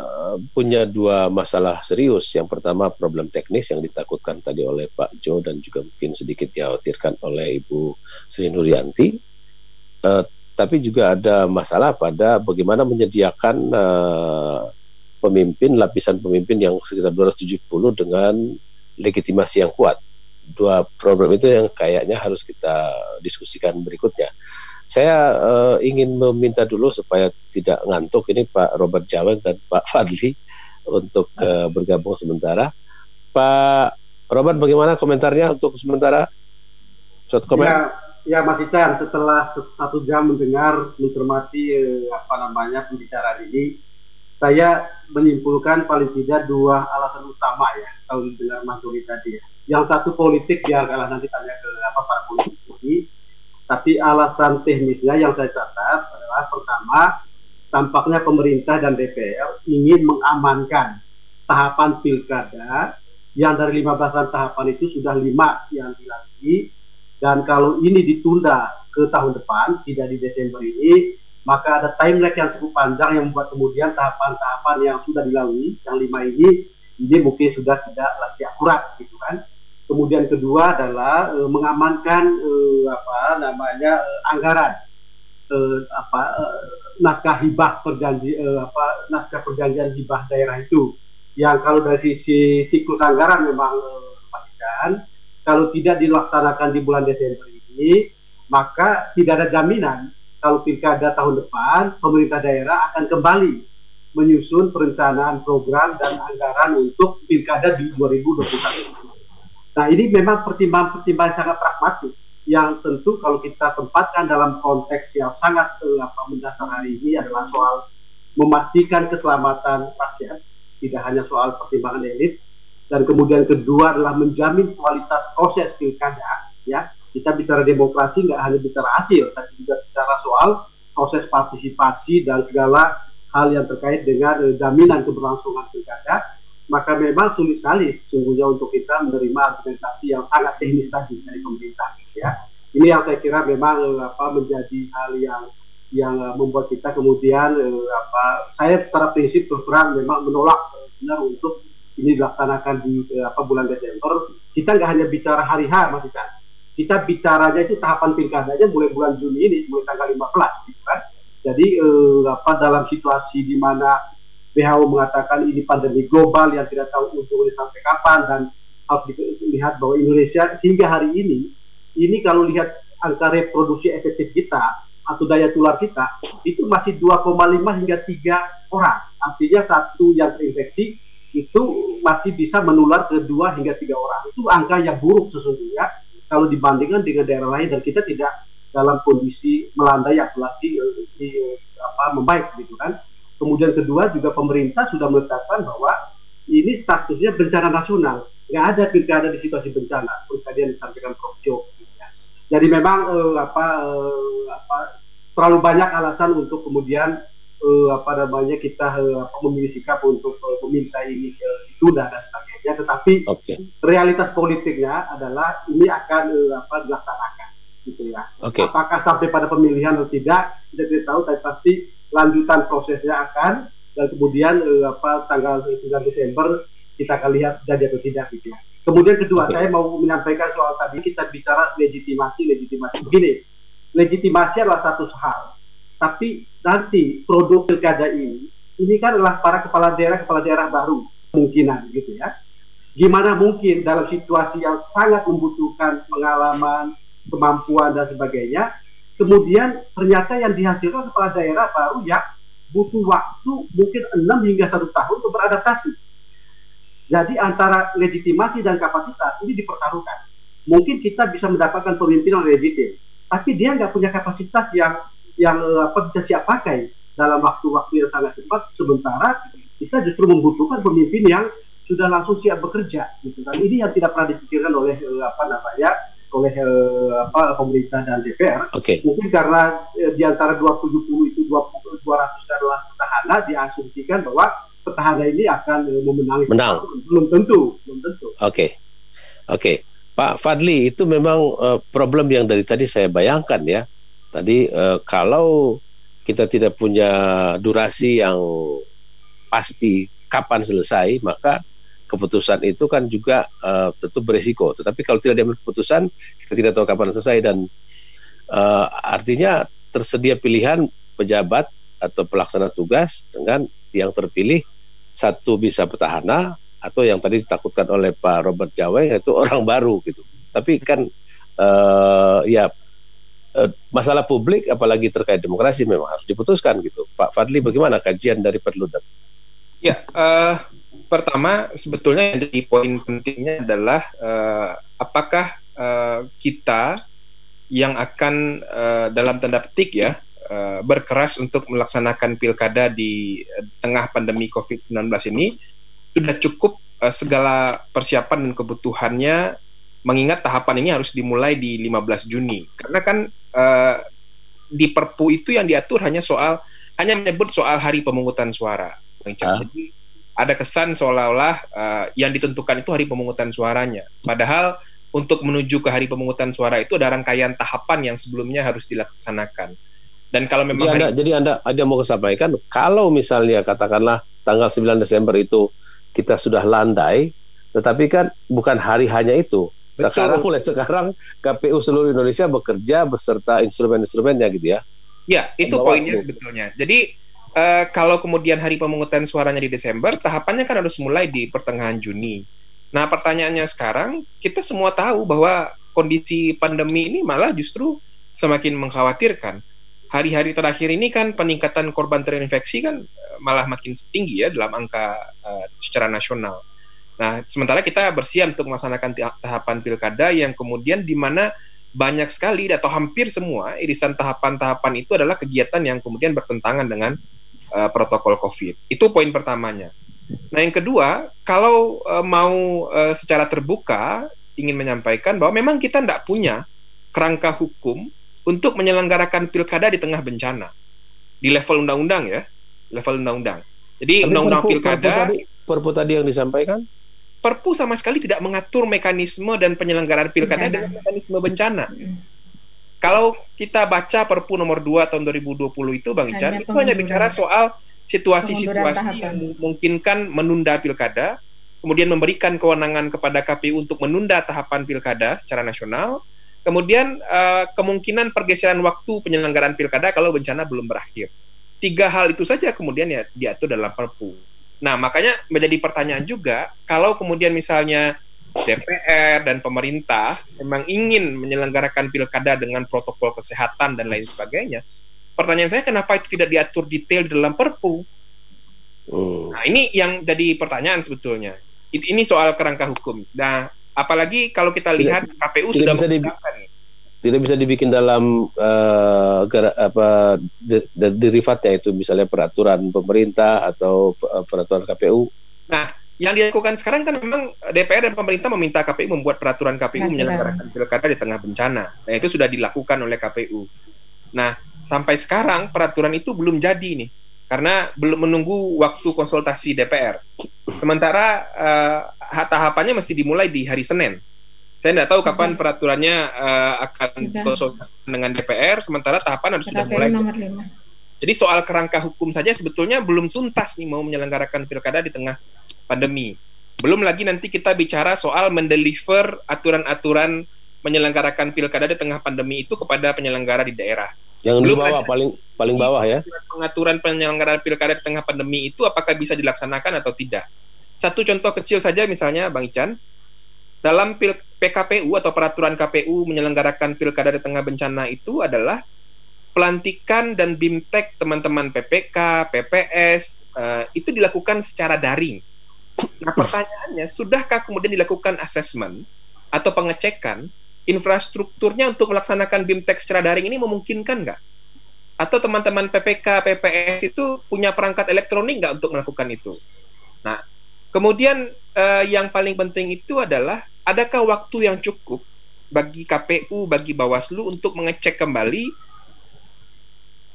punya 2 masalah serius. Yang pertama problem teknis yang ditakutkan tadi oleh Pak Jo dan juga mungkin sedikit dikhawatirkan oleh Ibu Sri Nuryanti. Tapi juga ada masalah pada bagaimana menyediakan lapisan pemimpin yang sekitar 270 dengan legitimasi yang kuat. 2 problem itu yang kayaknya harus kita diskusikan berikutnya. Saya ingin meminta dulu supaya tidak ngantuk ini Pak Robert Jaweng dan Pak Fadli untuk bergabung sementara. Pak Robert, bagaimana komentarnya untuk sementara? Short comment? Ya Mas Ican, setelah 1 jam mencermati pembicaraan ini, saya menyimpulkan paling tidak 2 alasan utama ya kalau mendengar Mas Doni tadi ya. Yang satu politik, biarkanlah nanti tanya ke para politisi. Tapi alasan teknisnya yang saya catat adalah pertama, tampaknya pemerintah dan DPR ingin mengamankan tahapan pilkada yang dari 15 tahapan itu sudah 5 yang dilalui, dan kalau ini ditunda ke tahun depan, tidak di Desember ini, maka ada time lag yang cukup panjang yang membuat kemudian tahapan-tahapan yang sudah dilalui, yang 5 ini mungkin sudah tidak lagi akurat, gitu kan. Kemudian kedua adalah mengamankan anggaran, naskah hibah naskah perjanjian hibah daerah itu, yang kalau dari sisi siklus anggaran memang pastikan kalau tidak dilaksanakan di bulan Desember ini, maka tidak ada jaminan kalau pilkada tahun depan pemerintah daerah akan kembali menyusun perencanaan program dan anggaran untuk pilkada di 2021. Nah, ini memang pertimbangan sangat pragmatis yang tentu kalau kita tempatkan dalam konteks yang sangat mendasar hari ini adalah soal memastikan keselamatan rakyat, tidak hanya soal pertimbangan elit, dan kemudian kedua adalah menjamin kualitas proses pilkada. Ya, kita bicara demokrasi nggak hanya bicara hasil, tapi juga bicara soal proses partisipasi dan segala hal yang terkait dengan jaminan keberlangsungan pilkada. Maka memang sulit sekali sungguhnya untuk kita menerima argumentasi yang sangat teknis tadi dari pemerintah. Ya, ini yang saya kira memang menjadi hal yang membuat kita kemudian saya secara prinsip terus terang memang menolak benar untuk ini dilaksanakan di bulan Desember. Kita nggak hanya bicara hari H, Mas Ican. Kita bicaranya itu tahapan pilkadanya mulai bulan Juni ini, mulai tanggal 15, gitu kan. Jadi dalam situasi di mana WHO mengatakan ini pandemi global yang tidak tahu ujungnya sampai kapan, dan harus dilihat bahwa Indonesia hingga hari ini kalau lihat angka reproduksi efektif kita atau daya tular kita itu masih 2,5 hingga 3 orang. Artinya satu yang terinfeksi itu masih bisa menular ke 2 hingga 3 orang. Itu angka yang buruk sesungguhnya kalau dibandingkan dengan daerah lain, dan kita tidak dalam kondisi melandai apalagi membaik, gitu kan. Kemudian kedua juga pemerintah sudah menetapkan bahwa ini statusnya bencana nasional, nggak ada pilkada di situasi bencana, seperti tadi yang disampaikan Prof. Jo. Jadi memang terlalu banyak alasan untuk kemudian kita memilih sikap untuk meminta ini ditunda dan sebagainya. Tetapi realitas politiknya adalah ini akan dilaksanakan, gitu ya. Apakah sampai pada pemilihan atau tidak, kita tidak tahu, tapi pasti lanjutan prosesnya akan, dan kemudian tanggal 9 Desember kita akan lihat jadi atau tidak, gitu ya. Kemudian kedua, saya mau menyampaikan soal tadi kita bicara legitimasi begini. Legitimasi adalah satu hal, tapi nanti produk pilkada ini kan adalah para kepala daerah baru kemungkinan, gitu ya. Gimana mungkin dalam situasi yang sangat membutuhkan pengalaman, kemampuan dan sebagainya, kemudian ternyata yang dihasilkan kepala daerah baru yang butuh waktu mungkin 6 hingga 1 tahun untuk beradaptasi. Jadi antara legitimasi dan kapasitas ini dipertaruhkan. Mungkin kita bisa mendapatkan pemimpin yang legitim, tapi dia nggak punya kapasitas yang bisa siap pakai dalam waktu-waktu yang sangat cepat. Sementara kita justru membutuhkan pemimpin yang sudah langsung siap bekerja, gitu kan. Ini yang tidak pernah dipikirkan oleh pemerintah dan DPR. Mungkin karena di antara 270 itu 200 adalah petahana, diasumsikan bahwa petahana ini akan memenangi. Belum tentu. Oke. Pak Fadli, itu memang problem yang dari tadi saya bayangkan ya. Tadi kalau kita tidak punya durasi yang pasti kapan selesai, maka keputusan itu kan juga tentu beresiko. Tetapi kalau tidak diambil keputusan, kita tidak tahu kapan selesai, dan artinya tersedia pilihan pejabat atau pelaksana tugas dengan yang terpilih, satu bisa petahana atau yang tadi ditakutkan oleh Pak Robert Jaweng yaitu orang baru, gitu. Tapi kan masalah publik apalagi terkait demokrasi memang harus diputuskan, gitu. Pak Fadli, bagaimana kajian dari Perludem? Ya, pertama sebetulnya jadi poin pentingnya adalah apakah kita yang akan dalam tanda petik ya berkeras untuk melaksanakan pilkada di tengah pandemi COVID-19 ini sudah cukup segala persiapan dan kebutuhannya, mengingat tahapan ini harus dimulai di 15 Juni. Karena kan di Perpu itu yang diatur hanya soal hanya menyebut soal hari pemungutan suara. Jadi ada kesan seolah-olah yang ditentukan itu hari pemungutan suaranya. Padahal untuk menuju ke hari pemungutan suara itu ada rangkaian tahapan yang sebelumnya harus dilaksanakan. Dan kalau memang jadi Anda mau sampaikan, kalau misalnya katakanlah tanggal 9 Desember itu kita sudah landai, tetapi kan bukan hari hanya itu. Mulai sekarang KPU seluruh Indonesia bekerja beserta instrumen-instrumennya gitu ya. Ya, itu poinnya sebetulnya. Jadi kalau kemudian hari pemungutan suaranya di Desember, tahapannya kan harus mulai di pertengahan Juni. Nah, pertanyaannya sekarang, kita semua tahu bahwa kondisi pandemi ini malah justru semakin mengkhawatirkan. Hari-hari terakhir ini kan peningkatan korban terinfeksi kan malah makin tinggi ya dalam angka secara nasional. Nah, sementara kita bersiap untuk melaksanakan tahapan pilkada yang kemudian di mana banyak sekali atau hampir semua irisan tahapan-tahapan itu adalah kegiatan yang kemudian bertentangan dengan protokol COVID. Itu poin pertamanya. Nah, yang kedua, kalau mau secara terbuka ingin menyampaikan bahwa memang kita tidak punya kerangka hukum untuk menyelenggarakan pilkada di tengah bencana. Di level undang-undang ya, level undang-undang. Jadi undang-undang pilkada, Perpu tadi yang disampaikan, Perpu sama sekali tidak mengatur mekanisme dan penyelenggaraan pilkada dengan mekanisme bencana. Kalau kita baca Perpu nomor 2 tahun 2020 itu, Bang Ican, itu hanya bicara soal situasi-situasi yang memungkinkan menunda pilkada, kemudian memberikan kewenangan kepada KPU untuk menunda tahapan pilkada secara nasional, kemudian kemungkinan pergeseran waktu penyelenggaraan pilkada kalau bencana belum berakhir. 3 hal itu saja kemudian ya diatur dalam Perpu. Nah, makanya menjadi pertanyaan juga, kalau kemudian misalnya DPR dan pemerintah memang ingin menyelenggarakan pilkada dengan protokol kesehatan dan lain sebagainya, pertanyaan saya kenapa itu tidak diatur detail di dalam Perpu? Nah, ini yang jadi pertanyaan sebetulnya. Ini soal kerangka hukum. Nah, apalagi kalau kita lihat KPU sudah menggunakan tidak bisa dibikin dalam derivatnya itu, misalnya peraturan pemerintah atau peraturan KPU. Nah, yang dilakukan sekarang kan memang DPR dan pemerintah meminta KPU membuat peraturan KPU menyelenggarakan pilkada di tengah bencana. Nah, itu sudah dilakukan oleh KPU. Nah, sampai sekarang peraturan itu belum jadi nih, karena belum menunggu waktu konsultasi DPR. Sementara tahapannya mesti dimulai di hari Senin. Saya tidak tahu kapan peraturannya akan konsultasi dengan DPR, sementara tahapan harus sudah mulai. Nomor 5. Jadi soal kerangka hukum saja sebetulnya belum tuntas nih mau menyelenggarakan pilkada di tengah pandemi. Belum lagi nanti kita bicara soal mendeliver aturan-aturan menyelenggarakan pilkada di tengah pandemi itu kepada penyelenggara di daerah. Yang belum di bawah, paling bawah ya. Pengaturan penyelenggaraan pilkada di tengah pandemi itu apakah bisa dilaksanakan atau tidak. Satu contoh kecil saja misalnya, Bang Ican, dalam PKPU atau peraturan KPU menyelenggarakan pilkada di tengah bencana itu adalah pelantikan dan BIMTEK teman-teman PPK, PPS, itu dilakukan secara daring. Nah, pertanyaannya, sudahkah kemudian dilakukan asesmen atau pengecekan infrastrukturnya untuk melaksanakan BIMTEK secara daring ini memungkinkan nggak? Atau teman-teman PPK, PPS itu punya perangkat elektronik nggak untuk melakukan itu? Nah, kemudian yang paling penting itu adalah adakah waktu yang cukup bagi KPU, bagi Bawaslu untuk mengecek kembali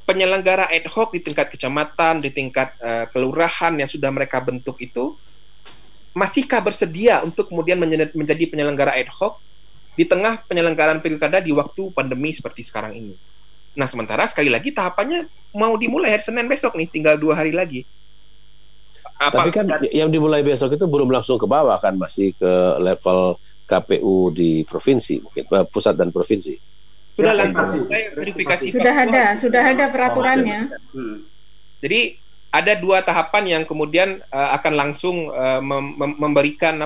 penyelenggara ad hoc di tingkat kecamatan, di tingkat kelurahan yang sudah mereka bentuk itu, masihkah bersedia untuk kemudian menjadi penyelenggara ad hoc di tengah penyelenggaraan pilkada di waktu pandemi seperti sekarang ini. Nah, sementara sekali lagi tahapannya mau dimulai hari Senin besok nih, tinggal 2 hari lagi. Tapi kan yang dimulai besok itu belum langsung ke bawah kan, masih ke level KPU di provinsi, mungkin pusat dan provinsi. Sudah langsung verifikasi. Sudah ada peraturannya. Jadi ada 2 tahapan yang kemudian akan langsung memberikan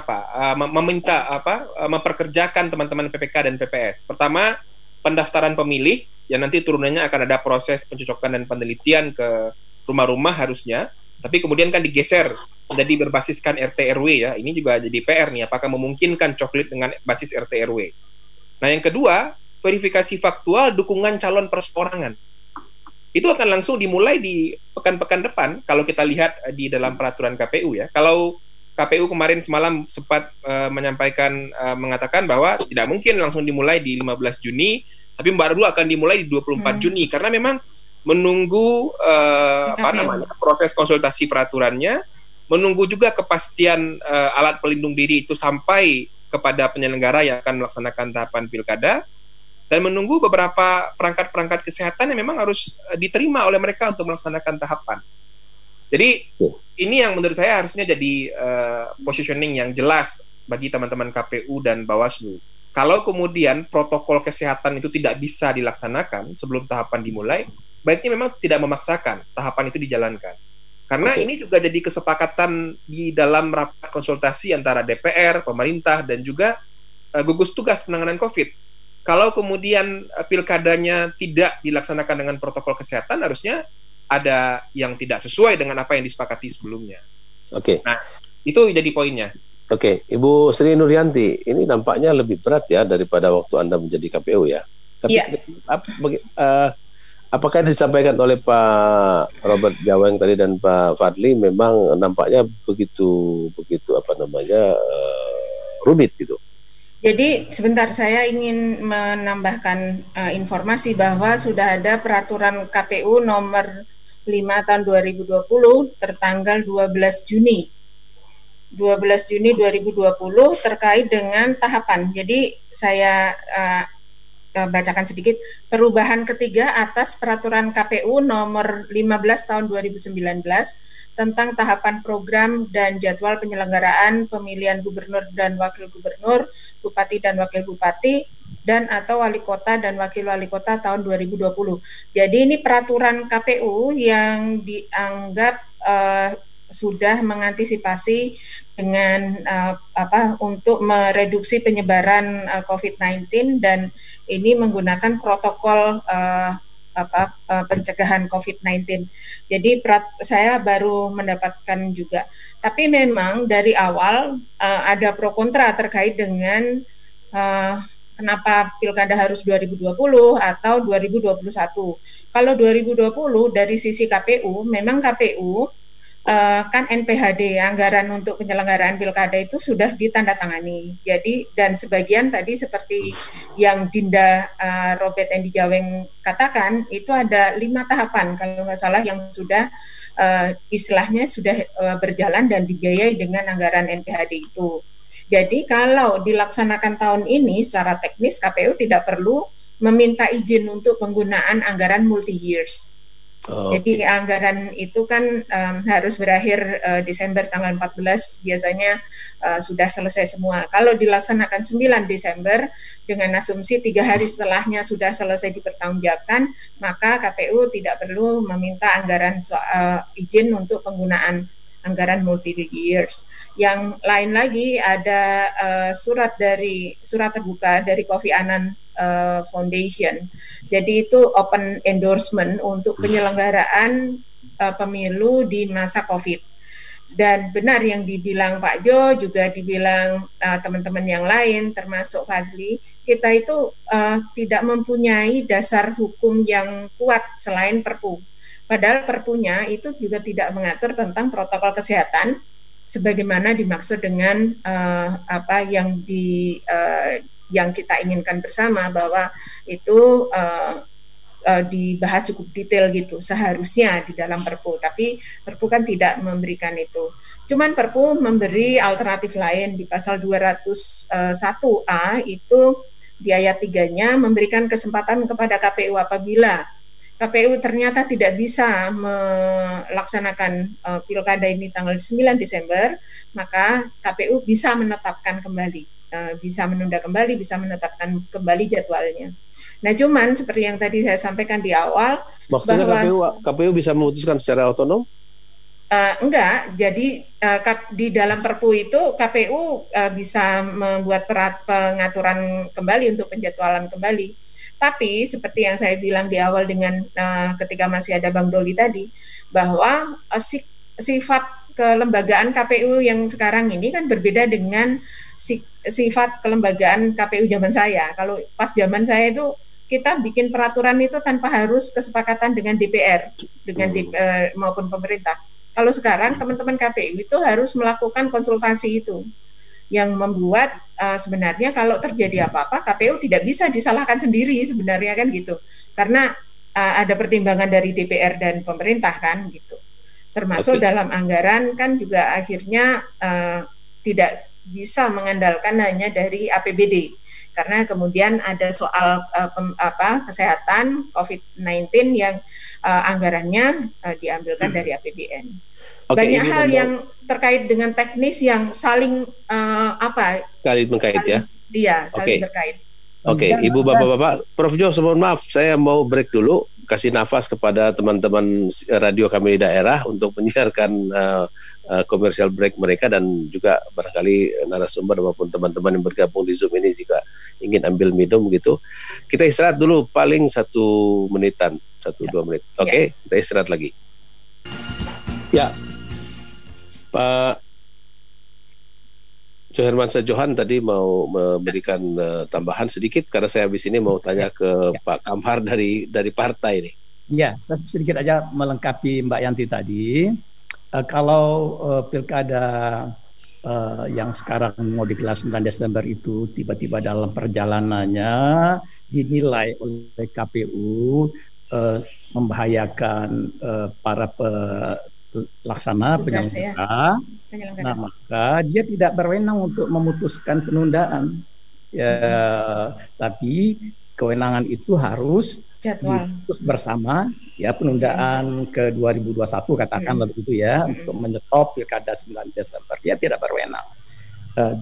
memperkerjakan teman-teman PPK dan PPS. Pertama, pendaftaran pemilih yang nanti turunannya akan ada proses pencocokan dan penelitian ke rumah-rumah harusnya. Tapi kemudian kan digeser menjadi berbasiskan RT RW ya. Ini juga jadi PR nih, apakah memungkinkan coklit dengan basis RT RW. Nah, yang kedua, verifikasi faktual dukungan calon perseorangan. Itu akan langsung dimulai di pekan-pekan depan kalau kita lihat di dalam peraturan KPU ya. Kalau KPU kemarin semalam sempat mengatakan bahwa tidak mungkin langsung dimulai di 15 Juni, tapi baru akan dimulai di 24 Juni karena memang menunggu proses konsultasi peraturannya, menunggu juga kepastian alat pelindung diri itu sampai kepada penyelenggara yang akan melaksanakan tahapan pilkada, dan menunggu beberapa perangkat-perangkat kesehatan yang memang harus diterima oleh mereka untuk melaksanakan tahapan. Jadi ini yang menurut saya harusnya jadi positioning yang jelas bagi teman-teman KPU dan Bawaslu. Kalau kemudian protokol kesehatan itu tidak bisa dilaksanakan sebelum tahapan dimulai, baiknya memang tidak memaksakan tahapan itu dijalankan. Karena ini juga jadi kesepakatan di dalam rapat konsultasi antara DPR, pemerintah, dan juga gugus tugas penanganan COVID. Kalau kemudian pilkadanya tidak dilaksanakan dengan protokol kesehatan, harusnya ada yang tidak sesuai dengan apa yang disepakati sebelumnya. Nah, itu jadi poinnya. Ibu Sri Nuryanti, ini nampaknya lebih berat ya daripada waktu Anda menjadi KPU ya. Tapi apakah disampaikan oleh Pak Robert Jaweng tadi dan Pak Fadli memang nampaknya begitu rumit gitu? Jadi sebentar, saya ingin menambahkan informasi bahwa sudah ada peraturan KPU nomor 5 tahun 2020 tertanggal 12 Juni 2020 terkait dengan tahapan. Jadi saya bacakan sedikit. Perubahan ketiga atas peraturan KPU nomor 15 tahun 2019 tentang tahapan program dan jadwal penyelenggaraan pemilihan gubernur dan wakil gubernur, bupati dan wakil bupati, dan atau wali kota dan wakil wali kota tahun 2020. Jadi ini peraturan KPU yang dianggap sudah mengantisipasi dengan untuk mereduksi penyebaran COVID-19, dan ini menggunakan protokol pencegahan COVID-19. Jadi saya baru mendapatkan juga. Tapi memang dari awal ada pro kontra terkait dengan kenapa pilkada harus 2020 atau 2021. Kalau 2020 dari sisi KPU, memang KPU kan NPHD, anggaran untuk penyelenggaraan pilkada itu sudah ditandatangani. Jadi dan sebagian tadi seperti yang Dinda Robert Endi Jaweng katakan, itu ada 5 tahapan kalau nggak salah yang sudah istilahnya sudah berjalan dan dibiayai dengan anggaran NPHD itu. Jadi kalau dilaksanakan tahun ini secara teknis, KPU tidak perlu meminta izin untuk penggunaan anggaran multi-years. Jadi anggaran itu kan harus berakhir Desember tanggal 14, biasanya sudah selesai semua. Kalau dilaksanakan 9 Desember dengan asumsi 3 hari setelahnya sudah selesai dipertanggungjawabkan, maka KPU tidak perlu meminta anggaran izin untuk penggunaan anggaran multi-years. Yang lain lagi ada surat terbuka dari Kofi Annan Foundation. Jadi itu open endorsement untuk penyelenggaraan pemilu di masa COVID. Dan benar yang dibilang Pak Jo, juga dibilang teman-teman yang lain, termasuk Fadli, kita itu tidak mempunyai dasar hukum yang kuat selain Perpu. Padahal Perpunya itu juga tidak mengatur tentang protokol kesehatan, sebagaimana dimaksud dengan yang kita inginkan bersama, bahwa itu dibahas cukup detail gitu seharusnya di dalam Perpu, tapi Perpu kan tidak memberikan itu. Cuman Perpu memberi alternatif lain di pasal 201A itu di ayat 3-nya memberikan kesempatan kepada KPU apabila KPU ternyata tidak bisa melaksanakan pilkada ini tanggal 9 Desember, maka KPU bisa menetapkan kembali, bisa menunda kembali, bisa menetapkan kembali jadwalnya. Nah, cuman seperti yang tadi saya sampaikan di awal, maksudnya bahwa KPU bisa memutuskan secara otonom? Enggak, jadi di dalam Perpu itu KPU bisa membuat pengaturan kembali untuk penjadwalan kembali. Tapi seperti yang saya bilang di awal dengan ketika masih ada Bang Doli tadi, bahwa sifat kelembagaan KPU yang sekarang ini kan berbeda dengan sifat kelembagaan KPU zaman saya. Kalau pas zaman saya itu kita bikin peraturan itu tanpa harus kesepakatan dengan DPR, maupun pemerintah. Kalau sekarang teman-teman KPU itu harus melakukan konsultasi itu, yang membuat sebenarnya kalau terjadi apa-apa KPU tidak bisa disalahkan sendiri sebenarnya kan gitu, karena ada pertimbangan dari DPR dan pemerintah kan gitu. Termasuk dalam anggaran kan juga akhirnya tidak bisa mengandalkan hanya dari APBD karena kemudian ada soal kesehatan COVID-19 yang anggarannya diambilkan dari APBN. Banyak hal yang terkait dengan teknis yang saling saling berkait ya. Dia saling berkait. Oke, Ibu Bapak-bapak, Prof Jo, mohon maaf, saya mau break dulu, kasih nafas kepada teman-teman radio kami di daerah untuk menyiarkan commercial break mereka dan juga barangkali narasumber maupun teman-teman yang bergabung di Zoom ini jika ingin ambil minum gitu. Kita istirahat dulu paling 1 menitan, 1-2 menit. Oke, kita istirahat lagi. Ya, Pak Johermansyah Johan tadi mau memberikan tambahan sedikit karena saya habis ini mau tanya ke Pak Kamhar dari partai ini. Ya, saya sedikit aja melengkapi Mbak Yanti tadi. Kalau pilkada yang sekarang mau digelar 9 Desember itu tiba-tiba dalam perjalanannya dinilai oleh KPU membahayakan para pelaksana penyelenggara, nah maka dia tidak berwenang untuk memutuskan penundaan. Ya, tapi kewenangan itu harus diputus bersama ya penundaan ke 2021 katakanlah begitu ya untuk menyetop pilkada 9 Desember. Dia tidak berwenang.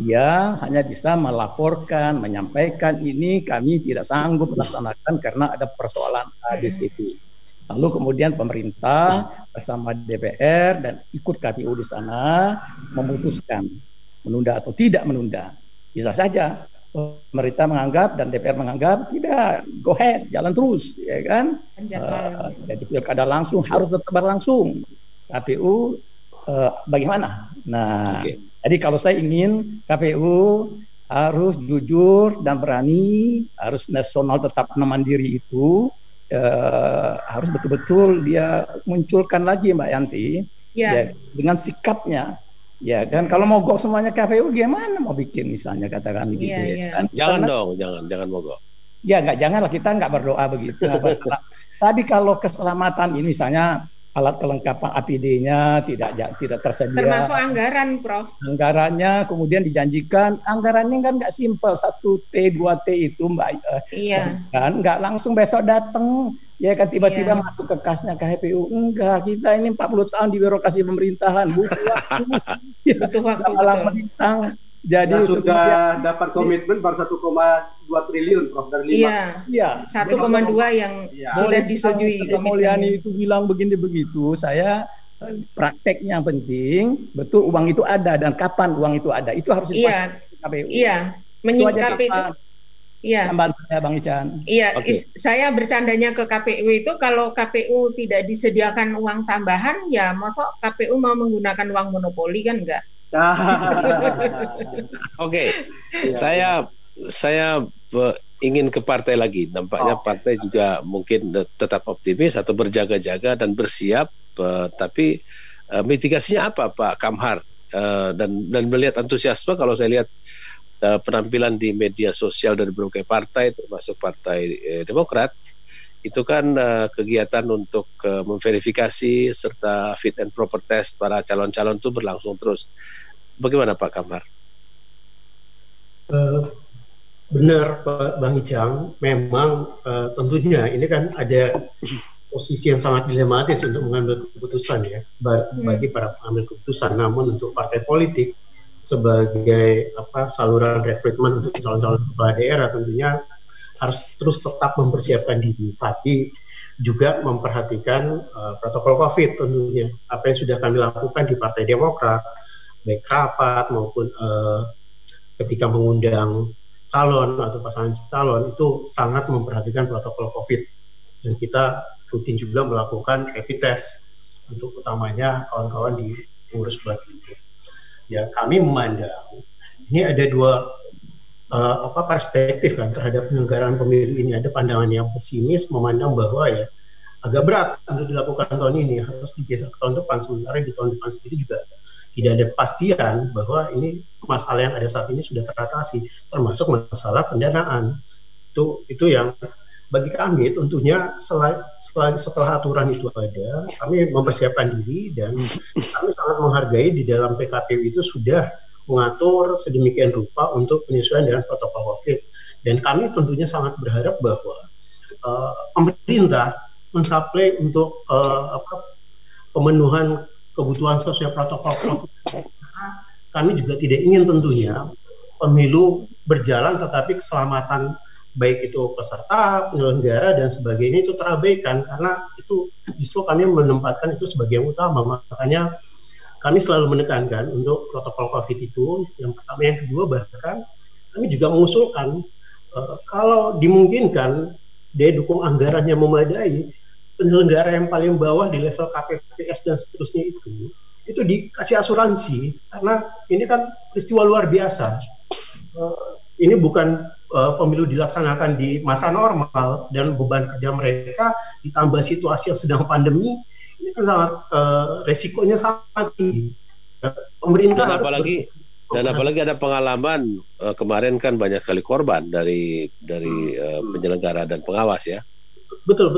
Dia hanya bisa melaporkan, menyampaikan ini kami tidak sanggup melaksanakan karena ada persoalan ABCD. Lalu kemudian pemerintah bersama DPR dan ikut KPU di sana memutuskan menunda atau tidak menunda. Bisa saja pemerintah menganggap dan DPR menganggap tidak, go ahead, jalan terus, ya kan? Jadi pilkada langsung harus tetap berlangsung. KPU bagaimana? Nah, jadi kalau saya ingin KPU harus jujur dan berani, harus nasional tetap mandiri itu. Harus betul-betul dia munculkan lagi Mbak Yanti ya, dengan sikapnya ya kan. Kalau mogok semuanya KPU gimana mau bikin misalnya katakan begitu kan? Jangan mogok ya, janganlah, kita nggak berdoa begitu. Tadi kalau keselamatan ini misalnya alat kelengkapan APD-nya tidak tersedia. Termasuk anggaran, Prof. Anggarannya kemudian dijanjikan, anggarannya kan nggak simpel 1T 2T itu Mbak. Kan nggak langsung besok datang, ya kan tiba-tiba masuk ke kasnya KPU. Enggak, kita ini 40 tahun di birokrasi pemerintahan, butuh waktu. Malah melintang. Jadi sudah dapat komitmen baru 1,2 triliun Prof dari 5. Iya. 1,2 yang sudah disetujui. Mulyani itu bilang begini begitu, saya prakteknya yang penting, betul uang itu ada dan kapan uang itu ada, itu harus dipastikan KPU. Iya, menyikapi itu. Iya. Tambahan saya Bang Ican. Iya, saya bercandanya ke KPU itu kalau KPU tidak disediakan uang tambahan, ya masa KPU mau menggunakan uang monopoli kan enggak? Saya ingin ke partai lagi. Nampaknya partai juga mungkin tetap optimis atau berjaga-jaga dan bersiap. Tapi mitigasinya apa Pak Kamhar? Dan melihat antusiasme, kalau saya lihat penampilan di media sosial dari berbagai partai, termasuk Partai Demokrat, itu kan kegiatan untuk memverifikasi serta fit and proper test para calon-calon itu berlangsung terus. Bagaimana Pak Kamhar? Benar Pak Bang Icang, memang tentunya ini kan ada posisi yang sangat dilematis untuk mengambil keputusan ya bagi para pengambil keputusan. Namun untuk partai politik sebagai saluran rekrutmen untuk calon-calon kepala daerah tentunya harus terus tetap mempersiapkan diri, tapi juga memperhatikan protokol COVID tentunya. Apa yang sudah kami lakukan di Partai Demokrat, baik rapat maupun ketika mengundang calon atau pasangan calon, itu sangat memperhatikan protokol COVID. Dan kita rutin juga melakukan rapid test untuk utamanya kawan-kawan di pengurus Bapilu. Ya, kami memandang ini ada dua perspektif kan terhadap penyelenggaraan pemilu ini. Ada pandangan yang pesimis, memandang bahwa ya agak berat untuk dilakukan tahun ini, harus digeser ke tahun depan, sementara di tahun depan sendiri juga tidak ada kepastian bahwa ini masalah yang ada saat ini sudah teratasi, termasuk masalah pendanaan. Itu yang bagi kami tentunya setelah aturan itu ada, kami mempersiapkan diri dan kami sangat menghargai di dalam PKPU itu sudah mengatur sedemikian rupa untuk penyesuaian dengan protokol COVID. Dan kami tentunya sangat berharap bahwa pemerintah mensuplai untuk pemenuhan kebutuhan sesuai protokol COVID. Kami juga tidak ingin tentunya pemilu berjalan tetapi keselamatan baik itu peserta, penyelenggara dan sebagainya itu terabaikan, karena itu justru kami menempatkan itu sebagai yang utama. Makanya kami selalu menekankan untuk protokol COVID itu yang pertama, yang kedua bahkan kami juga mengusulkan kalau dimungkinkan daya dukung anggarannya memadai, penyelenggara yang paling bawah di level KPPS dan seterusnya itu dikasih asuransi, karena ini kan peristiwa luar biasa. Ini bukan pemilu dilaksanakan di masa normal dan beban kerja mereka ditambah situasi yang sedang pandemi, ini kan sangat resikonya sangat tinggi. Pemerintah dan apalagi ada pengalaman kemarin kan banyak kali korban dari penyelenggara dan pengawas ya. Betul.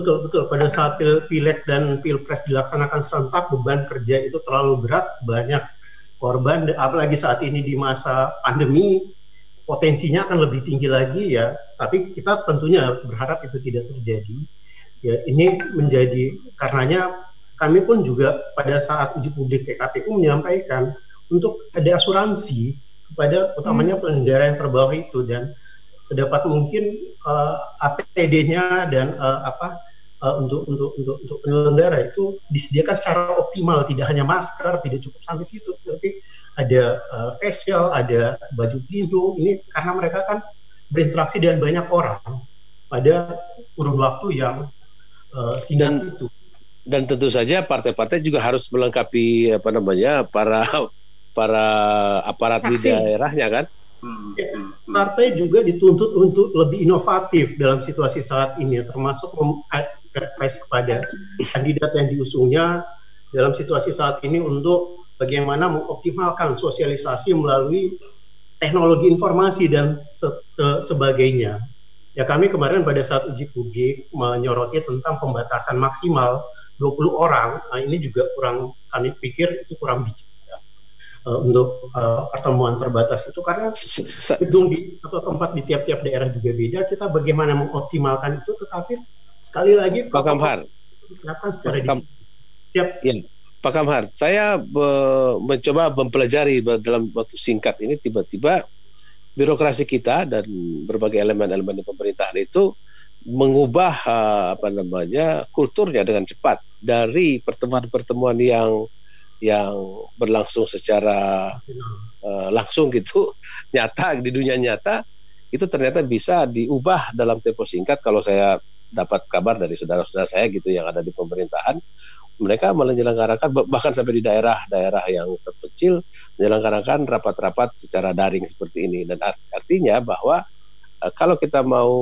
Pada saat pileg dan pilpres dilaksanakan serentak, beban kerja itu terlalu berat, banyak korban, apalagi saat ini di masa pandemi potensinya akan lebih tinggi lagi ya. Tapi kita tentunya berharap itu tidak terjadi. Ya, ini menjadi karenanya kami pun juga pada saat uji publik PKPU menyampaikan untuk ada asuransi kepada utamanya penyelenggara yang terbawah itu, dan sedapat mungkin APD-nya dan untuk penyelenggara itu disediakan secara optimal, tidak hanya masker, tidak cukup sampai situ, tapi ada facial, ada baju pelindung. Ini karena mereka kan berinteraksi dengan banyak orang pada kurun waktu yang singkat itu. Dan tentu saja partai-partai juga harus melengkapi para aparat di daerahnya kan. Partai juga dituntut untuk lebih inovatif dalam situasi saat ini, termasuk advice kepada kandidat yang diusungnya dalam situasi saat ini untuk bagaimana mengoptimalkan sosialisasi melalui teknologi informasi dan sebagainya. Ya, kami kemarin pada saat uji publik menyoroti tentang pembatasan maksimal 20 orang. Nah, ini juga kami pikir itu kurang bijak untuk pertemuan terbatas itu, karena gedung atau tempat di tiap-tiap daerah juga beda. Kita bagaimana mengoptimalkan itu, tetapi sekali lagi Pak Kamhar, secara Pak Kamhar, saya mencoba mempelajari dalam waktu singkat ini, tiba-tiba birokrasi kita dan berbagai elemen-elemen di pemerintahan itu mengubah kulturnya dengan cepat dari pertemuan-pertemuan yang berlangsung secara langsung gitu, nyata di dunia nyata, itu ternyata bisa diubah dalam tempo singkat. Kalau saya dapat kabar dari saudara-saudara saya gitu yang ada di pemerintahan, mereka menyelenggarakan bahkan sampai di daerah-daerah yang terpencil menyelenggarakan rapat-rapat secara daring seperti ini. Dan artinya bahwa kalau kita mau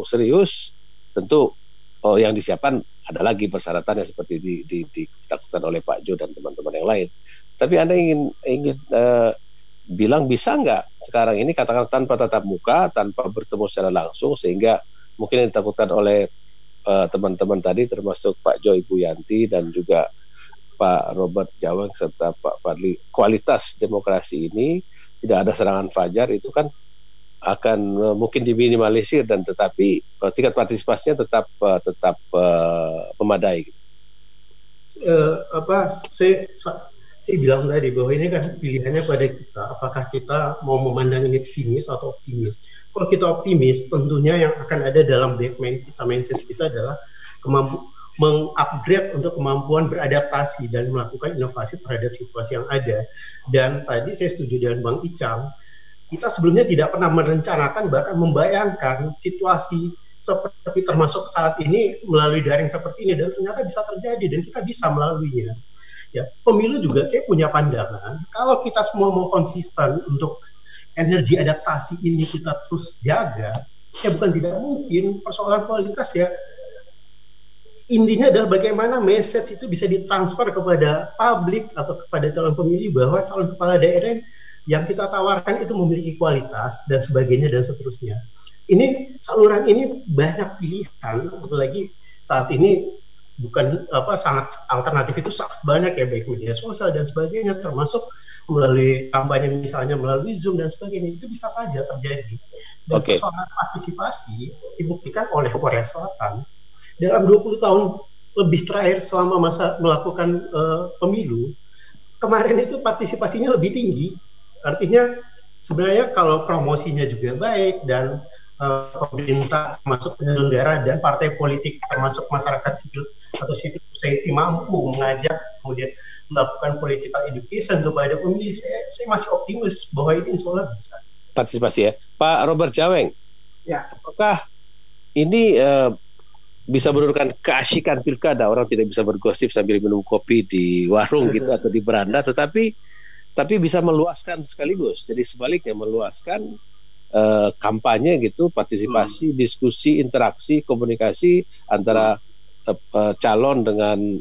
serius, tentu yang disiapkan ada lagi persyaratannya seperti ditakutkan oleh Pak Jo dan teman-teman yang lain. Tapi Anda ingin bilang bisa nggak sekarang ini katakan tanpa tatap muka, tanpa bertemu secara langsung, sehingga mungkin yang ditakutkan oleh teman-teman tadi termasuk Pak Jo, Ibu Yanti dan juga Pak Robert Jaweng serta Pak Fadli, kualitas demokrasi ini tidak ada serangan fajar itu kan akan mungkin diminimalisir, dan tetapi tingkat partisipasinya tetap memadai. Saya bilang tadi bahwa ini kan pilihannya pada kita, apakah kita mau memandang ini pesimis atau optimis. Kalau kita optimis, tentunya yang akan ada dalam mindset kita adalah mengupgrade untuk kemampuan beradaptasi dan melakukan inovasi terhadap situasi yang ada. Dan tadi saya setuju dengan Bang Icang, kita sebelumnya tidak pernah merencanakan bahkan membayangkan situasi seperti termasuk saat ini melalui daring seperti ini, dan ternyata bisa terjadi dan kita bisa melaluinya. Ya, pemilu juga saya punya pandangan, kalau kita semua mau konsisten untuk energi adaptasi ini kita terus jaga, ya bukan tidak mungkin persoalan kualitas ya. Intinya adalah bagaimana message itu bisa ditransfer kepada publik atau kepada calon pemilih bahwa calon kepala daerah yang kita tawarkan itu memiliki kualitas dan sebagainya dan seterusnya. ini saluran ini banyak pilihan, apalagi saat ini bukan sangat alternatif itu sangat banyak ya, baik media sosial dan sebagainya, termasuk melalui kampanye misalnya melalui Zoom dan sebagainya, itu bisa saja terjadi. Dan persoalan partisipasi dibuktikan oleh Korea Selatan dalam 20 tahun lebih terakhir selama masa melakukan pemilu kemarin itu partisipasinya lebih tinggi. Artinya sebenarnya kalau promosinya juga baik dan pemerintah termasuk penyelenggara dan partai politik termasuk masyarakat sipil atau civil society mampu mengajak kemudian melakukan political education kepada pemilih, saya masih optimis bahwa ini insya Allah bisa. Partisipasi ya, Pak Robert Jaweng. Ya. Apakah ini bisa menurunkan keasikan pilkada, orang tidak bisa bergosip sambil minum kopi di warung gitu atau di beranda, tetapi bisa meluaskan sekaligus. Jadi sebaliknya meluaskan kampanye gitu, partisipasi, diskusi, interaksi, komunikasi antara calon dengan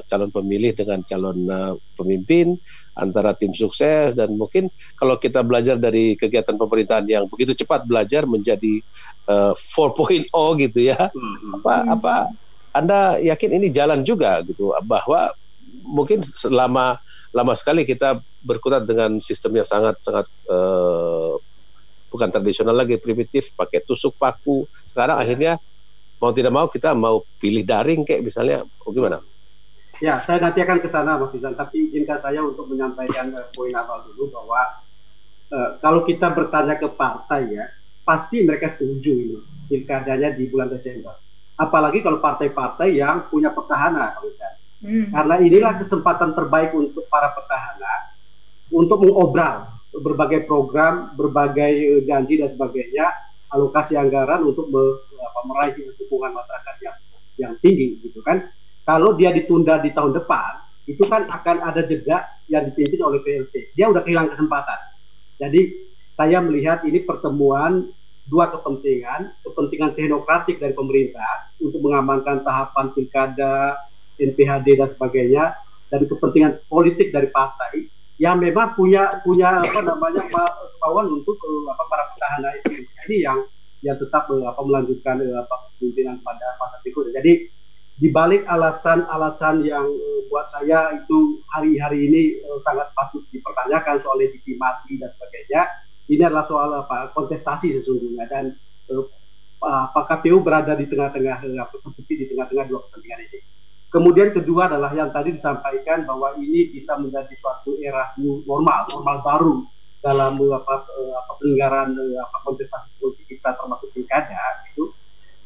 calon pemilih dengan calon pemimpin, antara tim sukses, dan mungkin kalau kita belajar dari kegiatan pemerintahan yang begitu cepat belajar menjadi 4.0 gitu ya. Apa Anda yakin ini jalan juga gitu, bahwa mungkin lama sekali kita berkutat dengan sistem yang sangat bukan tradisional lagi, primitif, pakai tusuk paku. Sekarang akhirnya mau tidak mau kita mau pilih daring kayak misalnya, gimana? Ya, saya nanti akan ke sana Mas Izan, tapi izinkan saya untuk menyampaikan poin awal dulu bahwa kalau kita bertanya ke partai ya, pasti mereka setuju ini pilkadanya di bulan Desember. Apalagi kalau partai-partai yang punya petahana, karena inilah kesempatan terbaik untuk para petahana untuk mengobral berbagai program, berbagai janji dan sebagainya, alokasi anggaran untuk meraih dukungan masyarakat yang tinggi, gitu kan. Kalau dia ditunda di tahun depan, itu kan akan ada jeda yang dipimpin oleh PLT. Dia udah kehilangan kesempatan. Jadi saya melihat ini pertemuan dua kepentingan teknokratik dari pemerintah untuk mengamankan tahapan pilkada, NPHD dan sebagainya, dan kepentingan politik dari partai yang memang punya kemauan untuk para petahana ini yang tetap melanjutkan kepemimpinan pada masa berikutnya. Jadi di balik alasan yang buat saya itu hari ini sangat patut dipertanyakan soal legitimasi dan sebagainya, ini adalah soal kontestasi sesungguhnya, dan KPU berada di tengah-tengah dua kepentingan ini. Kemudian kedua adalah yang tadi disampaikan bahwa ini bisa menjadi suatu era normal baru dalam penyelenggaraan kontestasi politik kita termasuk pilkada. Itu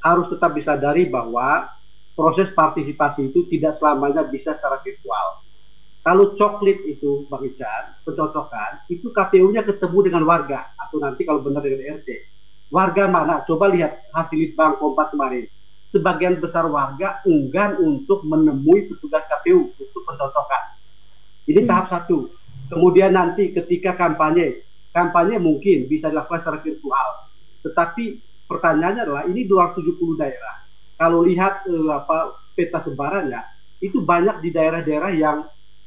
harus tetap disadari bahwa proses partisipasi itu tidak selamanya bisa secara virtual. Kalau coklit itu Bang Ican, pencocokan, itu KPU-nya ketemu dengan warga, atau nanti kalau benar dengan RT. Warga mana? Coba lihat hasil Litbang Kompas kemarin. Sebagian besar warga enggan untuk menemui petugas KPU untuk pencocokan. Ini tahap satu. Kemudian nanti ketika kampanye mungkin bisa dilakukan secara virtual. Tetapi pertanyaannya adalah ini 270 daerah. Kalau lihat peta sebarannya, itu banyak di daerah-daerah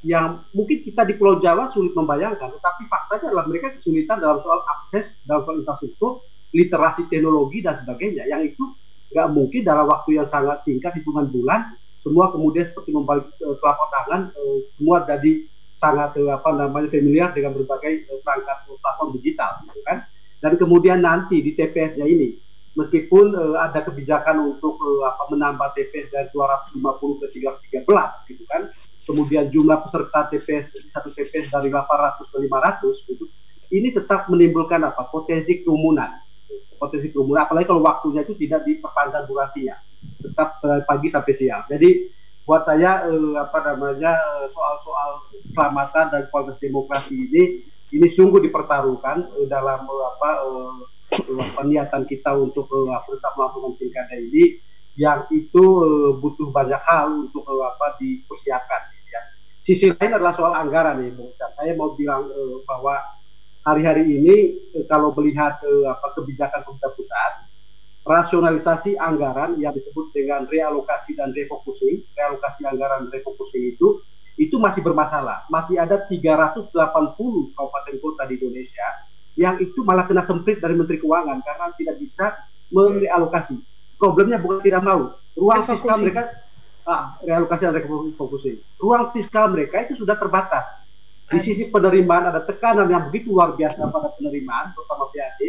yang mungkin kita di Pulau Jawa sulit membayangkan, tetapi faktanya adalah mereka kesulitan dalam soal akses, dalam soal infrastruktur, literasi teknologi dan sebagainya. Yang itu nggak mungkin dalam waktu yang sangat singkat, hitungan bulan, semua kemudian seperti membalik telapak tangan, semua jadi sangat familiar dengan berbagai perangkat platform digital, gitu kan? Dan kemudian nanti di TPS-nya ini, meskipun ada kebijakan untuk menambah TPS dari 250 ke 313, gitu kan? Kemudian jumlah peserta TPS satu TPS dari 800 ke 500, gitu. Ini tetap menimbulkan potensi kerumunan, apalagi kalau waktunya itu tidak diperpanjang durasinya, tetap pagi sampai siang. Jadi buat saya soal keselamatan dan kualitas demokrasi ini sungguh dipertaruhkan dalam niatan kita untuk tetap melakukan pilkada ini, yang itu butuh banyak hal untuk dipersiapkan. Ya. Sisi lain adalah soal anggaran nih, saya mau bilang bahwa hari-hari ini kalau melihat kebijakan pemerintah pusat, rasionalisasi anggaran yang disebut dengan realokasi dan refocusing, realokasi anggaran dan refocusing itu masih bermasalah. Masih ada 380 kabupaten kota di Indonesia yang itu malah kena semprit dari Menteri Keuangan karena tidak bisa merealokasi. Problemnya bukan tidak mau, ruang fiskal mereka realokasi dan refocusing. Ruang fiskal mereka itu sudah terbatas. Di sisi penerimaan ada tekanan yang begitu luar biasa pada penerimaan, terutama PAD.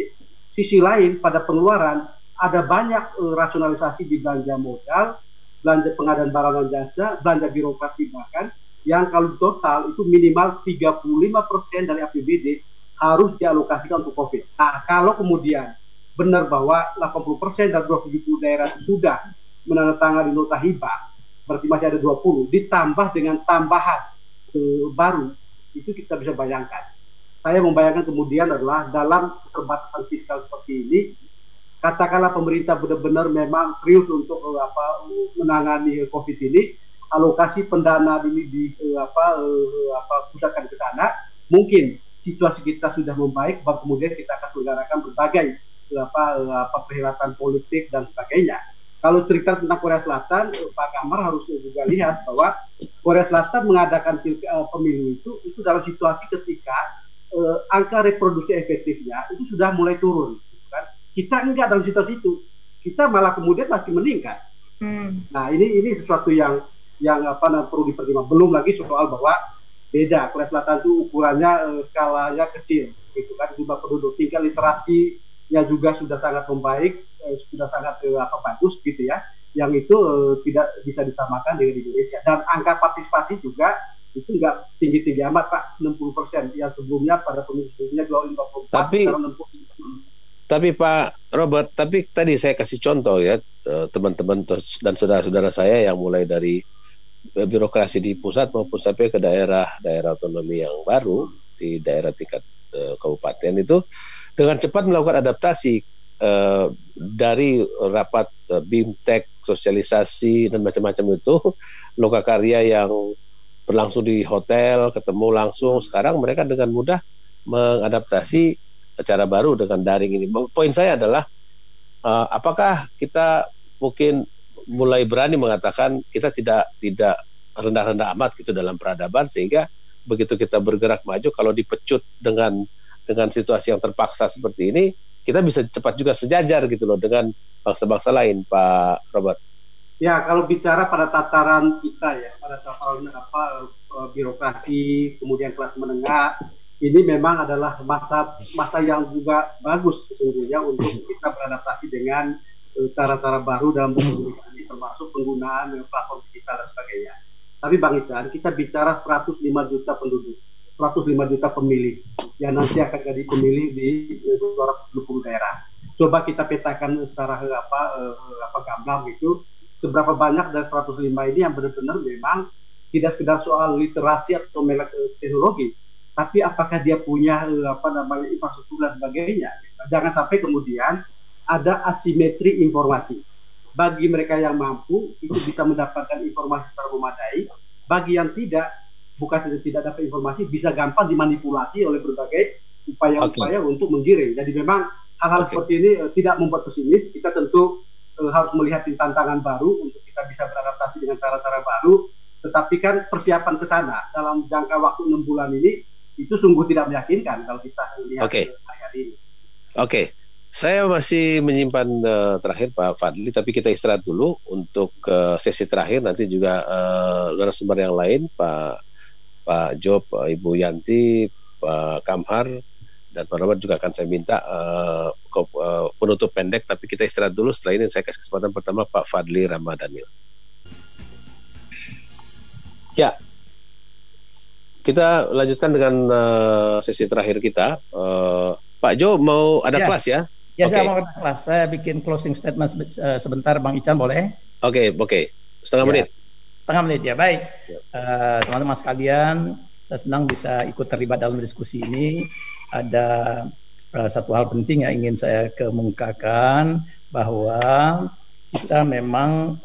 Sisi lain pada pengeluaran ada banyak rasionalisasi di belanja modal, belanja pengadaan barang dan jasa, belanja birokrasi bahkan, yang kalau total itu minimal 35% dari APBD harus dialokasikan untuk COVID. Nah, kalau kemudian benar bahwa 80% dari 270 daerah sudah menandatangani nota hibah, berarti masih ada 20, ditambah dengan tambahan baru, itu kita bisa bayangkan. Saya membayangkan kemudian adalah dalam keterbatasan fiskal seperti ini, katakanlah pemerintah benar-benar memang serius untuk menangani COVID ini, alokasi pendanaan ini pusatkan ke sana, mungkin situasi kita sudah membaik, baru kemudian kita akan selenggarakan berbagai perhelatan politik dan sebagainya. Kalau cerita tentang Korea Selatan, Pak Kamar harus juga lihat bahwa Korea Selatan mengadakan pemilu itu dalam situasi ketika angka reproduksi efektifnya itu sudah mulai turun. Kan? Kita enggak dalam situasi itu, kita malah kemudian masih meningkat. Nah ini sesuatu yang perlu dipertimbangkan. Belum lagi soal bahwa beda, Korea Selatan itu ukurannya skalanya kecil, gitu kan, jumlah penduduk, tingkat literasinya juga sudah sangat membaik. Sudah sangat bagus gitu ya, yang itu tidak bisa disamakan dengan Indonesia. Dan angka partisipasi juga itu nggak tinggi-tinggi amat Pak, 60%, yang sebelumnya pada pemilu sebelumnya 54. Tapi Pak Robert, tapi tadi saya kasih contoh ya, teman-teman dan saudara-saudara saya yang mulai dari birokrasi di pusat maupun sampai ke daerah otonomi yang baru di daerah tingkat kabupaten itu dengan cepat melakukan adaptasi dari rapat BIMTEK, sosialisasi dan macam-macam itu, lokakarya yang berlangsung di hotel, ketemu langsung, sekarang mereka dengan mudah mengadaptasi cara baru dengan daring ini. Poin saya adalah apakah kita mungkin mulai berani mengatakan kita tidak rendah-rendah amat gitu dalam peradaban, sehingga begitu kita bergerak maju, kalau dipecut dengan situasi yang terpaksa seperti ini, kita bisa cepat juga sejajar gitu loh dengan bangsa-bangsa lain, Pak Robert. Ya, kalau bicara pada tataran kita ya, pada tataran birokrasi, kemudian kelas menengah, ini memang adalah masa yang juga bagus sesungguhnya untuk kita beradaptasi dengan cara-cara baru dalam berkomunikasi, termasuk penggunaan platform digital dan sebagainya. Tapi Bang Ican, kita bicara 105 juta penduduk, 105 juta pemilih yang nanti akan jadi pemilih di 220 daerah. Coba kita petakan secara gamblang gitu, seberapa banyak dari 105 ini yang benar-benar memang tidak sekedar soal literasi atau melek teknologi, tapi apakah dia punya infrastruktur dan sebagainya. Jangan sampai kemudian ada asimetri informasi. Bagi mereka yang mampu itu bisa mendapatkan informasi secara memadai, bagi yang tidak, bukan saja tidak dapat informasi, bisa gampang dimanipulasi oleh berbagai upaya-upaya untuk menggiring. Jadi memang hal-hal seperti ini tidak membuat pesimis. Kita tentu harus melihat tantangan baru untuk kita bisa beradaptasi dengan cara-cara baru. Tetapi kan persiapan ke sana dalam jangka waktu 6 bulan ini itu sungguh tidak meyakinkan kalau kita lihat hari ini. Oke. Saya masih menyimpan terakhir Pak Fadli, tapi kita istirahat dulu untuk sesi terakhir. Nanti juga narasumber yang lain, Pak Job, Ibu Yanti, Pak Kamhar, dan Pak Robert juga akan saya minta penutup pendek, tapi kita istirahat dulu. Setelah ini saya kasih kesempatan pertama Pak Fadli Ramadhanil. Ya, kita lanjutkan dengan sesi terakhir kita. Pak Jo mau ada kelas ya? Ya, saya mau ada kelas. Saya bikin closing statement sebentar, Bang Ican, boleh? Oke. Setengah menit. Setengah menit ya, baik. Teman-teman sekalian, saya senang bisa ikut terlibat dalam diskusi ini. Ada satu hal penting yang ingin saya kemukakan, bahwa kita memang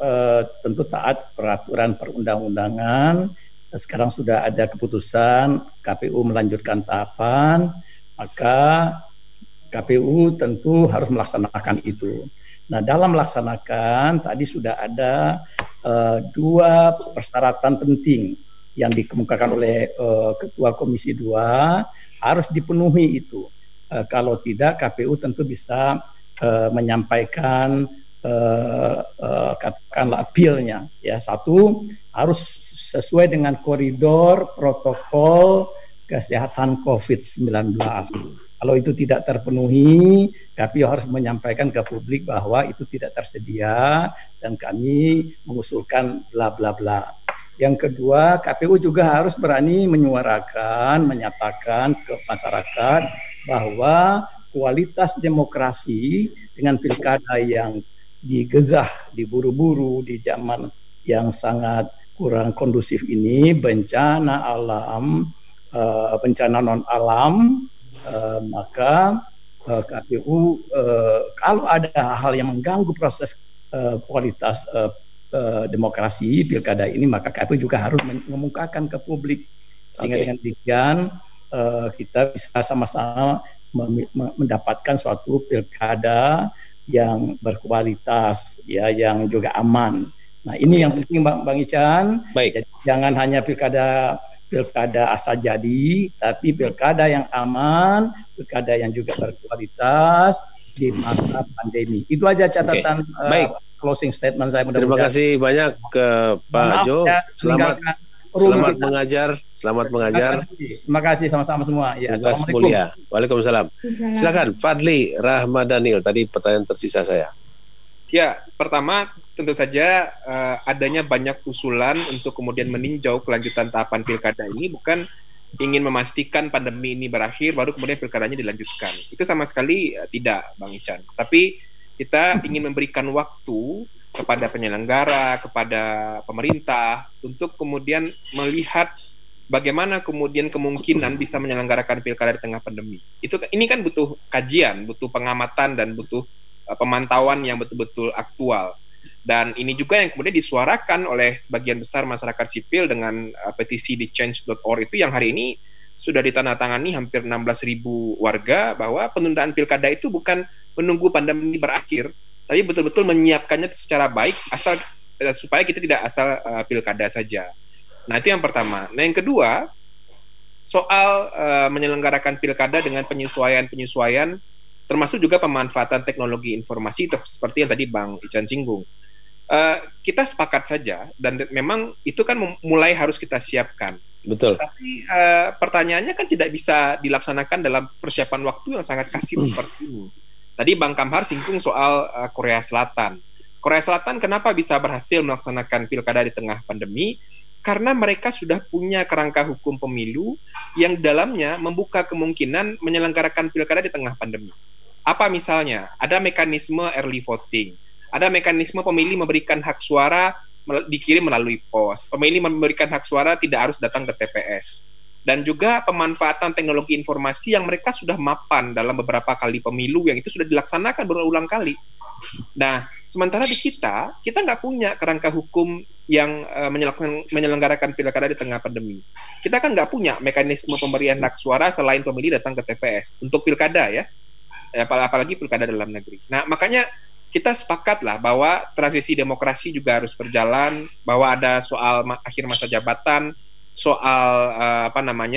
tentu taat peraturan perundang-undangan. Sekarang sudah ada keputusan KPU melanjutkan tahapan, maka KPU tentu harus melaksanakan itu. Nah, dalam melaksanakan tadi sudah ada 2 persyaratan penting yang dikemukakan oleh Ketua Komisi 2 harus dipenuhi itu. Kalau tidak, KPU tentu bisa menyampaikan katakanlah appeal-nya. Ya, satu, harus sesuai dengan koridor protokol kesehatan COVID-19. Kalau itu tidak terpenuhi, KPU harus menyampaikan ke publik bahwa itu tidak tersedia dan kami mengusulkan bla bla bla. Yang kedua, KPU juga harus berani menyuarakan, menyatakan ke masyarakat bahwa kualitas demokrasi dengan pilkada yang digezah, diburu-buru di zaman yang sangat kurang kondusif ini, bencana alam, bencana non alam, maka KPU kalau ada hal yang mengganggu proses kualitas demokrasi pilkada ini, maka KPU juga harus mengemukakan ke publik sehingga dengan demikian kita bisa sama-sama mendapatkan suatu pilkada yang berkualitas, ya, yang juga aman. Nah, ini yang penting, Bang Ican. Baik. Jadi, jangan hanya pilkada asal jadi, tapi pilkada yang aman, pilkada yang juga berkualitas di masa pandemi. Itu aja catatan closing statement saya. Terima kasih banyak ke Pak Jo. Ya, selamat mengajar. Selamat mengajar. Terima kasih sama-sama semua. Ya, Assalamualaikum. Mulia. Waalaikumsalam. Silakan Fadli Rahmadaniel. Tadi pertanyaan tersisa saya. Ya, pertama tentu saja adanya banyak usulan untuk kemudian meninjau kelanjutan tahapan pilkada ini bukan ingin memastikan pandemi ini berakhir baru kemudian pilkadanya dilanjutkan. Itu sama sekali tidak, Bang Ican. Tapi kita ingin memberikan waktu kepada penyelenggara, kepada pemerintah untuk kemudian melihat bagaimana kemudian kemungkinan bisa menyelenggarakan pilkada di tengah pandemi. Ini kan butuh kajian, butuh pengamatan dan butuh pemantauan yang betul-betul aktual. Dan ini juga yang kemudian disuarakan oleh sebagian besar masyarakat sipil dengan petisi di change.org itu yang hari ini sudah ditandatangani hampir 16.000 warga bahwa penundaan pilkada itu bukan menunggu pandemi berakhir, tapi betul-betul menyiapkannya secara baik supaya kita tidak asal pilkada saja. Nah, itu yang pertama. Nah, yang kedua, soal menyelenggarakan pilkada dengan penyesuaian, termasuk juga pemanfaatan teknologi informasi seperti yang tadi Bang Ican singgung. Kita sepakat saja, dan memang itu kan mulai harus kita siapkan. Betul. Tapi pertanyaannya kan tidak bisa dilaksanakan dalam persiapan waktu yang sangat kasih seperti ini. Tadi Bang Kamhar singgung soal Korea Selatan. Korea Selatan kenapa bisa berhasil melaksanakan pilkada di tengah pandemi? Karena mereka sudah punya kerangka hukum pemilu yang dalamnya membuka kemungkinan menyelenggarakan pilkada di tengah pandemi. Apa misalnya? Ada mekanisme early voting, ada mekanisme pemilih memberikan hak suara dikirim melalui pos, pemilih memberikan hak suara tidak harus datang ke TPS, dan juga pemanfaatan teknologi informasi yang mereka sudah mapan dalam beberapa kali pemilu yang itu sudah dilaksanakan berulang kali. Nah, sementara di kita nggak punya kerangka hukum yang menyelenggarakan pilkada di tengah pandemi. Kita kan nggak punya mekanisme pemberian hak suara selain pemilih datang ke TPS untuk pilkada ya, apalagi pilkada dalam negeri. Nah, makanya kita sepakatlah bahwa transisi demokrasi juga harus berjalan, bahwa ada soal akhir masa jabatan, soal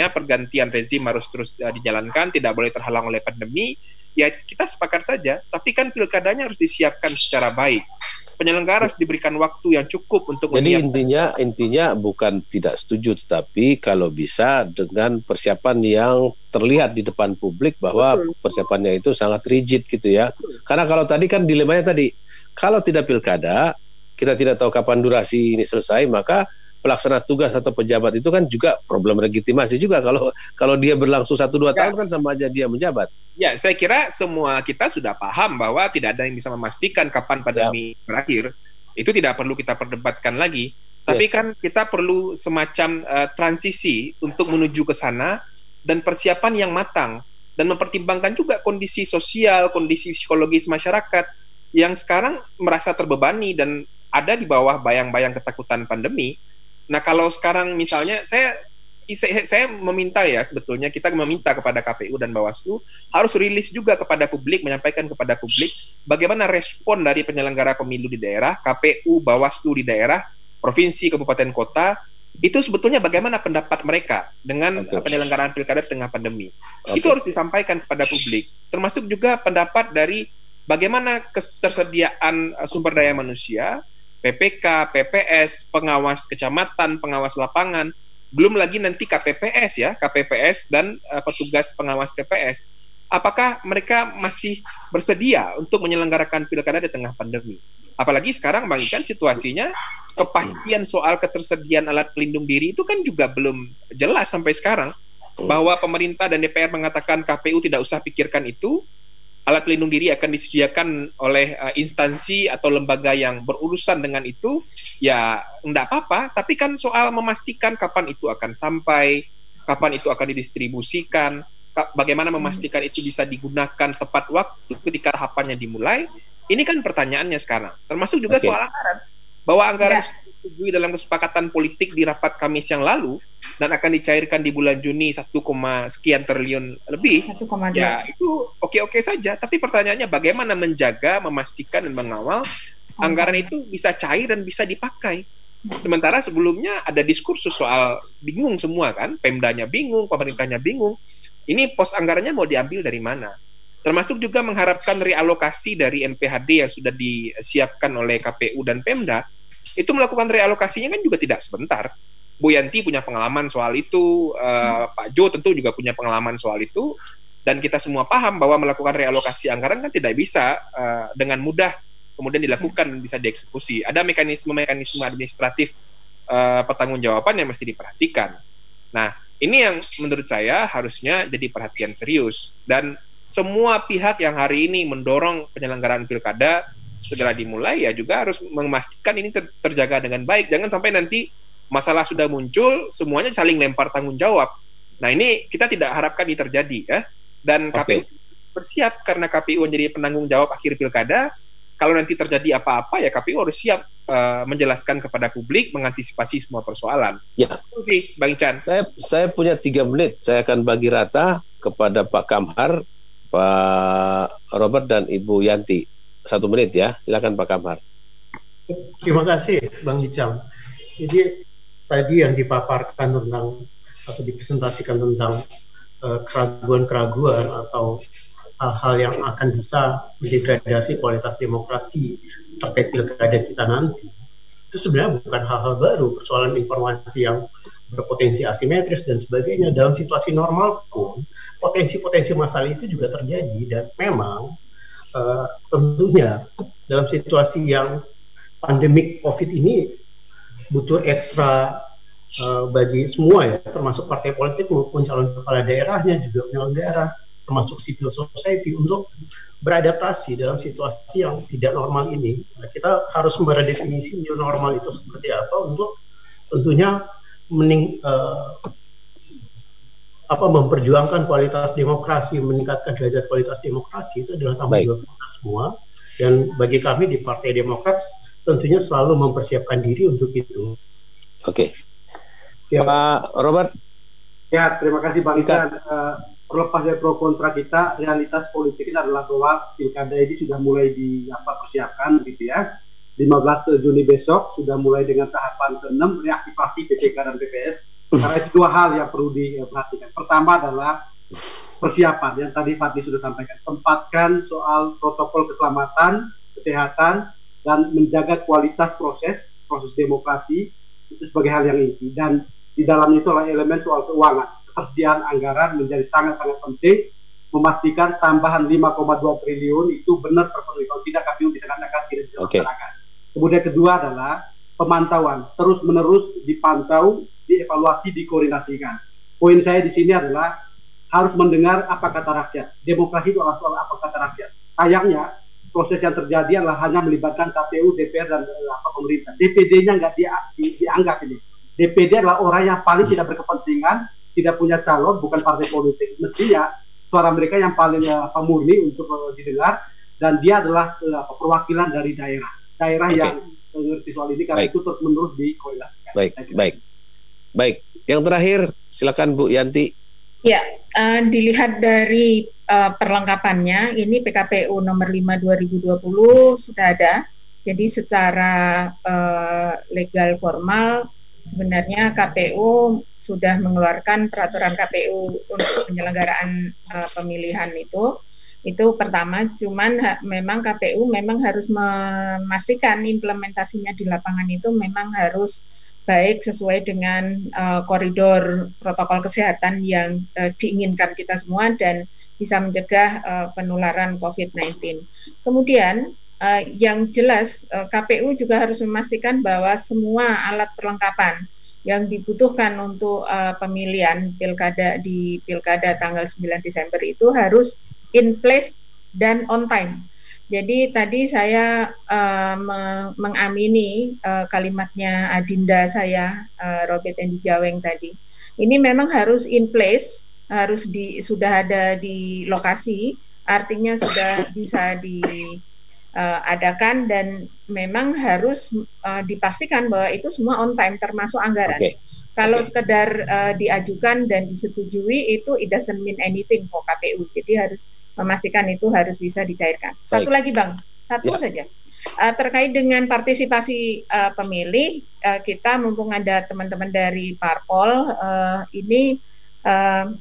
pergantian rezim harus terus dijalankan, tidak boleh terhalang oleh pandemi. Ya kita sepakat saja, tapi kan pilkadanya harus disiapkan secara baik. Penyelenggara harus diberikan waktu yang cukup untuk jadi intinya bukan tidak setuju, tetapi kalau bisa dengan persiapan yang terlihat di depan publik bahwa persiapannya itu sangat rigid gitu ya. Karena kalau tadi kan dilemanya tadi, kalau tidak pilkada, kita tidak tahu kapan durasi ini selesai, maka pelaksana tugas atau pejabat itu kan juga problem legitimasi juga. Kalau dia berlangsung 1-2 tahun kan sama aja dia menjabat. Ya, saya kira semua kita sudah paham bahwa tidak ada yang bisa memastikan kapan pandemi berakhir. Itu tidak perlu kita perdebatkan lagi. Tapi kan kita perlu semacam transisi untuk menuju ke sana dan persiapan yang matang dan mempertimbangkan juga kondisi sosial, kondisi psikologis masyarakat yang sekarang merasa terbebani dan ada di bawah bayang-bayang ketakutan pandemi. Nah, kalau sekarang misalnya saya meminta ya, sebetulnya kita meminta kepada KPU dan Bawaslu harus rilis juga kepada publik, menyampaikan kepada publik bagaimana respon dari penyelenggara pemilu di daerah, KPU, Bawaslu di daerah, provinsi, kabupaten, kota itu sebetulnya bagaimana pendapat mereka dengan penyelenggaraan pilkada di tengah pandemi. Itu harus disampaikan kepada publik, termasuk juga pendapat dari bagaimana ketersediaan sumber daya manusia, PPK, PPS, pengawas kecamatan, pengawas lapangan, belum lagi nanti KPPS ya, KPPS dan petugas pengawas TPS. Apakah mereka masih bersedia untuk menyelenggarakan pilkada di tengah pandemi? Apalagi sekarang Bang Ican situasinya kepastian soal ketersediaan alat pelindung diri itu kan juga belum jelas sampai sekarang, bahwa pemerintah dan DPR mengatakan KPU tidak usah pikirkan itu, alat pelindung diri akan disediakan oleh instansi atau lembaga yang berurusan dengan itu, ya enggak apa-apa, tapi kan soal memastikan kapan itu akan sampai, kapan itu akan didistribusikan, bagaimana memastikan itu bisa digunakan tepat waktu ketika tahapannya dimulai. Ini kan pertanyaannya sekarang, termasuk juga soal anggaran, bahwa anggaran disetujui dalam kesepakatan politik di rapat Kamis yang lalu dan akan dicairkan di bulan Juni 1, sekian triliun lebih. 1,2. Ya itu oke-oke saja, tapi pertanyaannya bagaimana menjaga, memastikan dan mengawal anggaran itu bisa cair dan bisa dipakai. Sementara sebelumnya ada diskursus soal bingung semua kan, Pemdanya bingung, pemerintahnya bingung. Ini pos anggarannya mau diambil dari mana? Termasuk juga mengharapkan realokasi dari NPHD yang sudah disiapkan oleh KPU dan Pemda, itu melakukan realokasinya kan juga tidak sebentar. Bu Yanti punya pengalaman soal itu, Pak Jo tentu juga punya pengalaman soal itu, dan kita semua paham bahwa melakukan realokasi anggaran kan tidak bisa dengan mudah kemudian dilakukan dan bisa dieksekusi. Ada mekanisme-mekanisme administratif pertanggungjawaban yang mesti diperhatikan. Nah, ini yang menurut saya harusnya jadi perhatian serius, dan semua pihak yang hari ini mendorong penyelenggaraan pilkada segera dimulai ya juga harus memastikan ini terjaga dengan baik. Jangan sampai nanti masalah sudah muncul, semuanya saling lempar tanggung jawab. Nah ini kita tidak harapkan ini terjadi ya. Dan KPU bersiap karena KPU menjadi penanggung jawab akhir pilkada. Kalau nanti terjadi apa-apa ya KPU harus siap menjelaskan kepada publik, mengantisipasi semua persoalan. Ya. Itu sih Bang Ican. Saya punya 3 menit, saya akan bagi rata kepada Pak Kamhar, Pak Robert dan Ibu Yanti. 1 menit ya, silakan Pak Kamhar. Terima kasih Bang Icam. Jadi tadi yang dipaparkan tentang atau dipresentasikan tentang keraguan-keraguan atau hal-hal yang akan bisa mendegradasi kualitas demokrasi terkait pilkada kita nanti, itu sebenarnya bukan hal-hal baru. Persoalan informasi yang berpotensi asimetris dan sebagainya dalam situasi normal pun potensi-potensi masalah itu juga terjadi, dan memang tentunya dalam situasi yang pandemik COVID ini butuh ekstra bagi semua ya, termasuk partai politik maupun calon kepala daerahnya, juga penyelenggara, termasuk civil society, untuk beradaptasi dalam situasi yang tidak normal ini. Nah, kita harus meredefinisi new normal itu seperti apa untuk tentunya memperjuangkan kualitas demokrasi, meningkatkan derajat kualitas demokrasi. Itu adalah tanggung jawab kita semua, dan bagi kami di Partai Demokrat tentunya selalu mempersiapkan diri untuk itu. Oke. Pak Robert. Ya, terima kasih Bang Ican. Terlepas dari pro kontra kita, realitas politik ini adalah bahwa pilkada ini sudah mulai persiapkan gitu ya. 15 Juni besok sudah mulai dengan tahapan ke-6 reaktivasi PPK dan PPS. Karena itu 2 hal yang perlu diperhatikan. Pertama adalah persiapan yang tadi Fadli sudah sampaikan. Tempatkan soal protokol keselamatan, kesehatan, dan menjaga kualitas proses demokrasi itu sebagai hal yang inti. Dan di dalamnya itu adalah elemen soal keuangan. Ketersediaan anggaran menjadi sangat-sangat penting. Memastikan tambahan 5,2 triliun itu benar terpenuhi. Kalau tidak, KPU bisa katakan tidak bisa dilaksanakan. Kemudian kedua adalah pemantauan. Terus-menerus dipantau, dievaluasi, dikoordinasikan. Poin saya di sini adalah harus mendengar apa kata rakyat. Demokrasi itu adalah soal apa kata rakyat. Sayangnya proses yang terjadi adalah hanya melibatkan KPU, DPR, dan pemerintah. DPD-nya nggak dianggap ini. DPD adalah orang yang paling tidak berkepentingan, tidak punya calon, bukan partai politik. Mestinya suara mereka yang paling murni untuk didengar, dan dia adalah perwakilan dari daerah yang mengerti soal ini, karena itu terus-menerus dikoordinasikan. Baik. Yang terakhir, silakan Bu Yanti. Ya, dilihat dari perlengkapannya, ini PKPU nomor 5 2020 sudah ada. Jadi secara legal formal sebenarnya KPU sudah mengeluarkan peraturan KPU untuk penyelenggaraan pemilihan itu pertama. Cuman memang KPU memang harus memastikan implementasinya di lapangan itu memang harus baik sesuai dengan koridor protokol kesehatan yang diinginkan kita semua dan bisa mencegah penularan COVID-19. Kemudian yang jelas KPU juga harus memastikan bahwa semua alat perlengkapan yang dibutuhkan untuk pemilihan pilkada tanggal 9 Desember itu harus in place dan on time. Jadi tadi saya mengamini kalimatnya Adinda saya, Robert Endi Jaweng tadi. Ini memang harus in place, sudah ada di lokasi, artinya sudah bisa diadakan dan memang harus dipastikan bahwa itu semua on time termasuk anggaran. Kalau sekedar diajukan dan disetujui itu it doesn't mean anything for KPU. Jadi harus memastikan itu harus bisa dicairkan. Satu lagi Bang, saja. Terkait dengan partisipasi pemilih, kita mumpung ada teman-teman dari Parpol, ini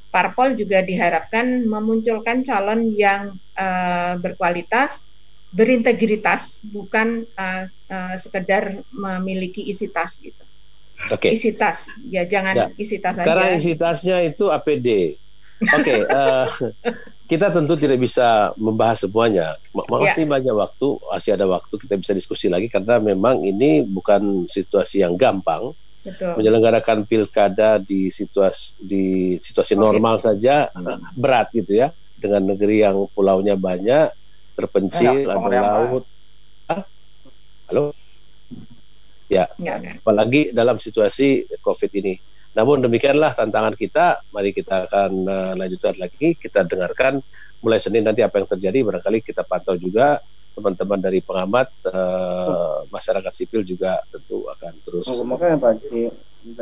Parpol juga diharapkan memunculkan calon yang berkualitas, berintegritas, bukan sekedar memiliki isi tas gitu. Isi tas, ya jangan isi tas saja. Sekarang isi tasnya itu APD. Kita tentu tidak bisa membahas semuanya. Masih banyak waktu, masih ada waktu kita bisa diskusi lagi karena memang ini bukan situasi yang gampang. Betul. Menyelenggarakan pilkada di situasi normal saja berat gitu ya, dengan negeri yang pulaunya banyak, terpencil, ada laut. Halo? Ya, apalagi dalam situasi COVID ini. Namun demikianlah tantangan kita. Mari kita akan lanjutkan lagi. Kita dengarkan mulai Senin nanti apa yang terjadi. Barangkali kita pantau juga teman-teman dari pengamat, masyarakat sipil juga tentu akan terus.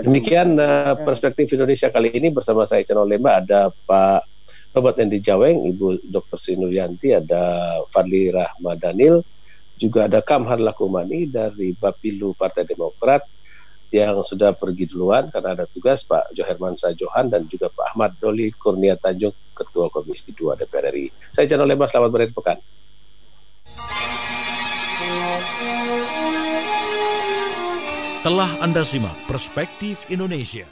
Demikian perspektif Indonesia kali ini bersama saya Channel Lemba. Ada Pak Robert Endi Jaweng, Ibu Dr. Sri Nuryanti, ada Fadli Rahmadanil, juga ada Kamhar Lakumani dari Bapilu Partai Demokrat yang sudah pergi duluan karena ada tugas, Pak Joherman Sajohan dan juga Pak Ahmad Doli Kurnia Tanjung, Ketua Komisi 2 DPR RI. Saya Channel Lemba, selamat berakhir pekan. Telah Anda simak Perspektif Indonesia.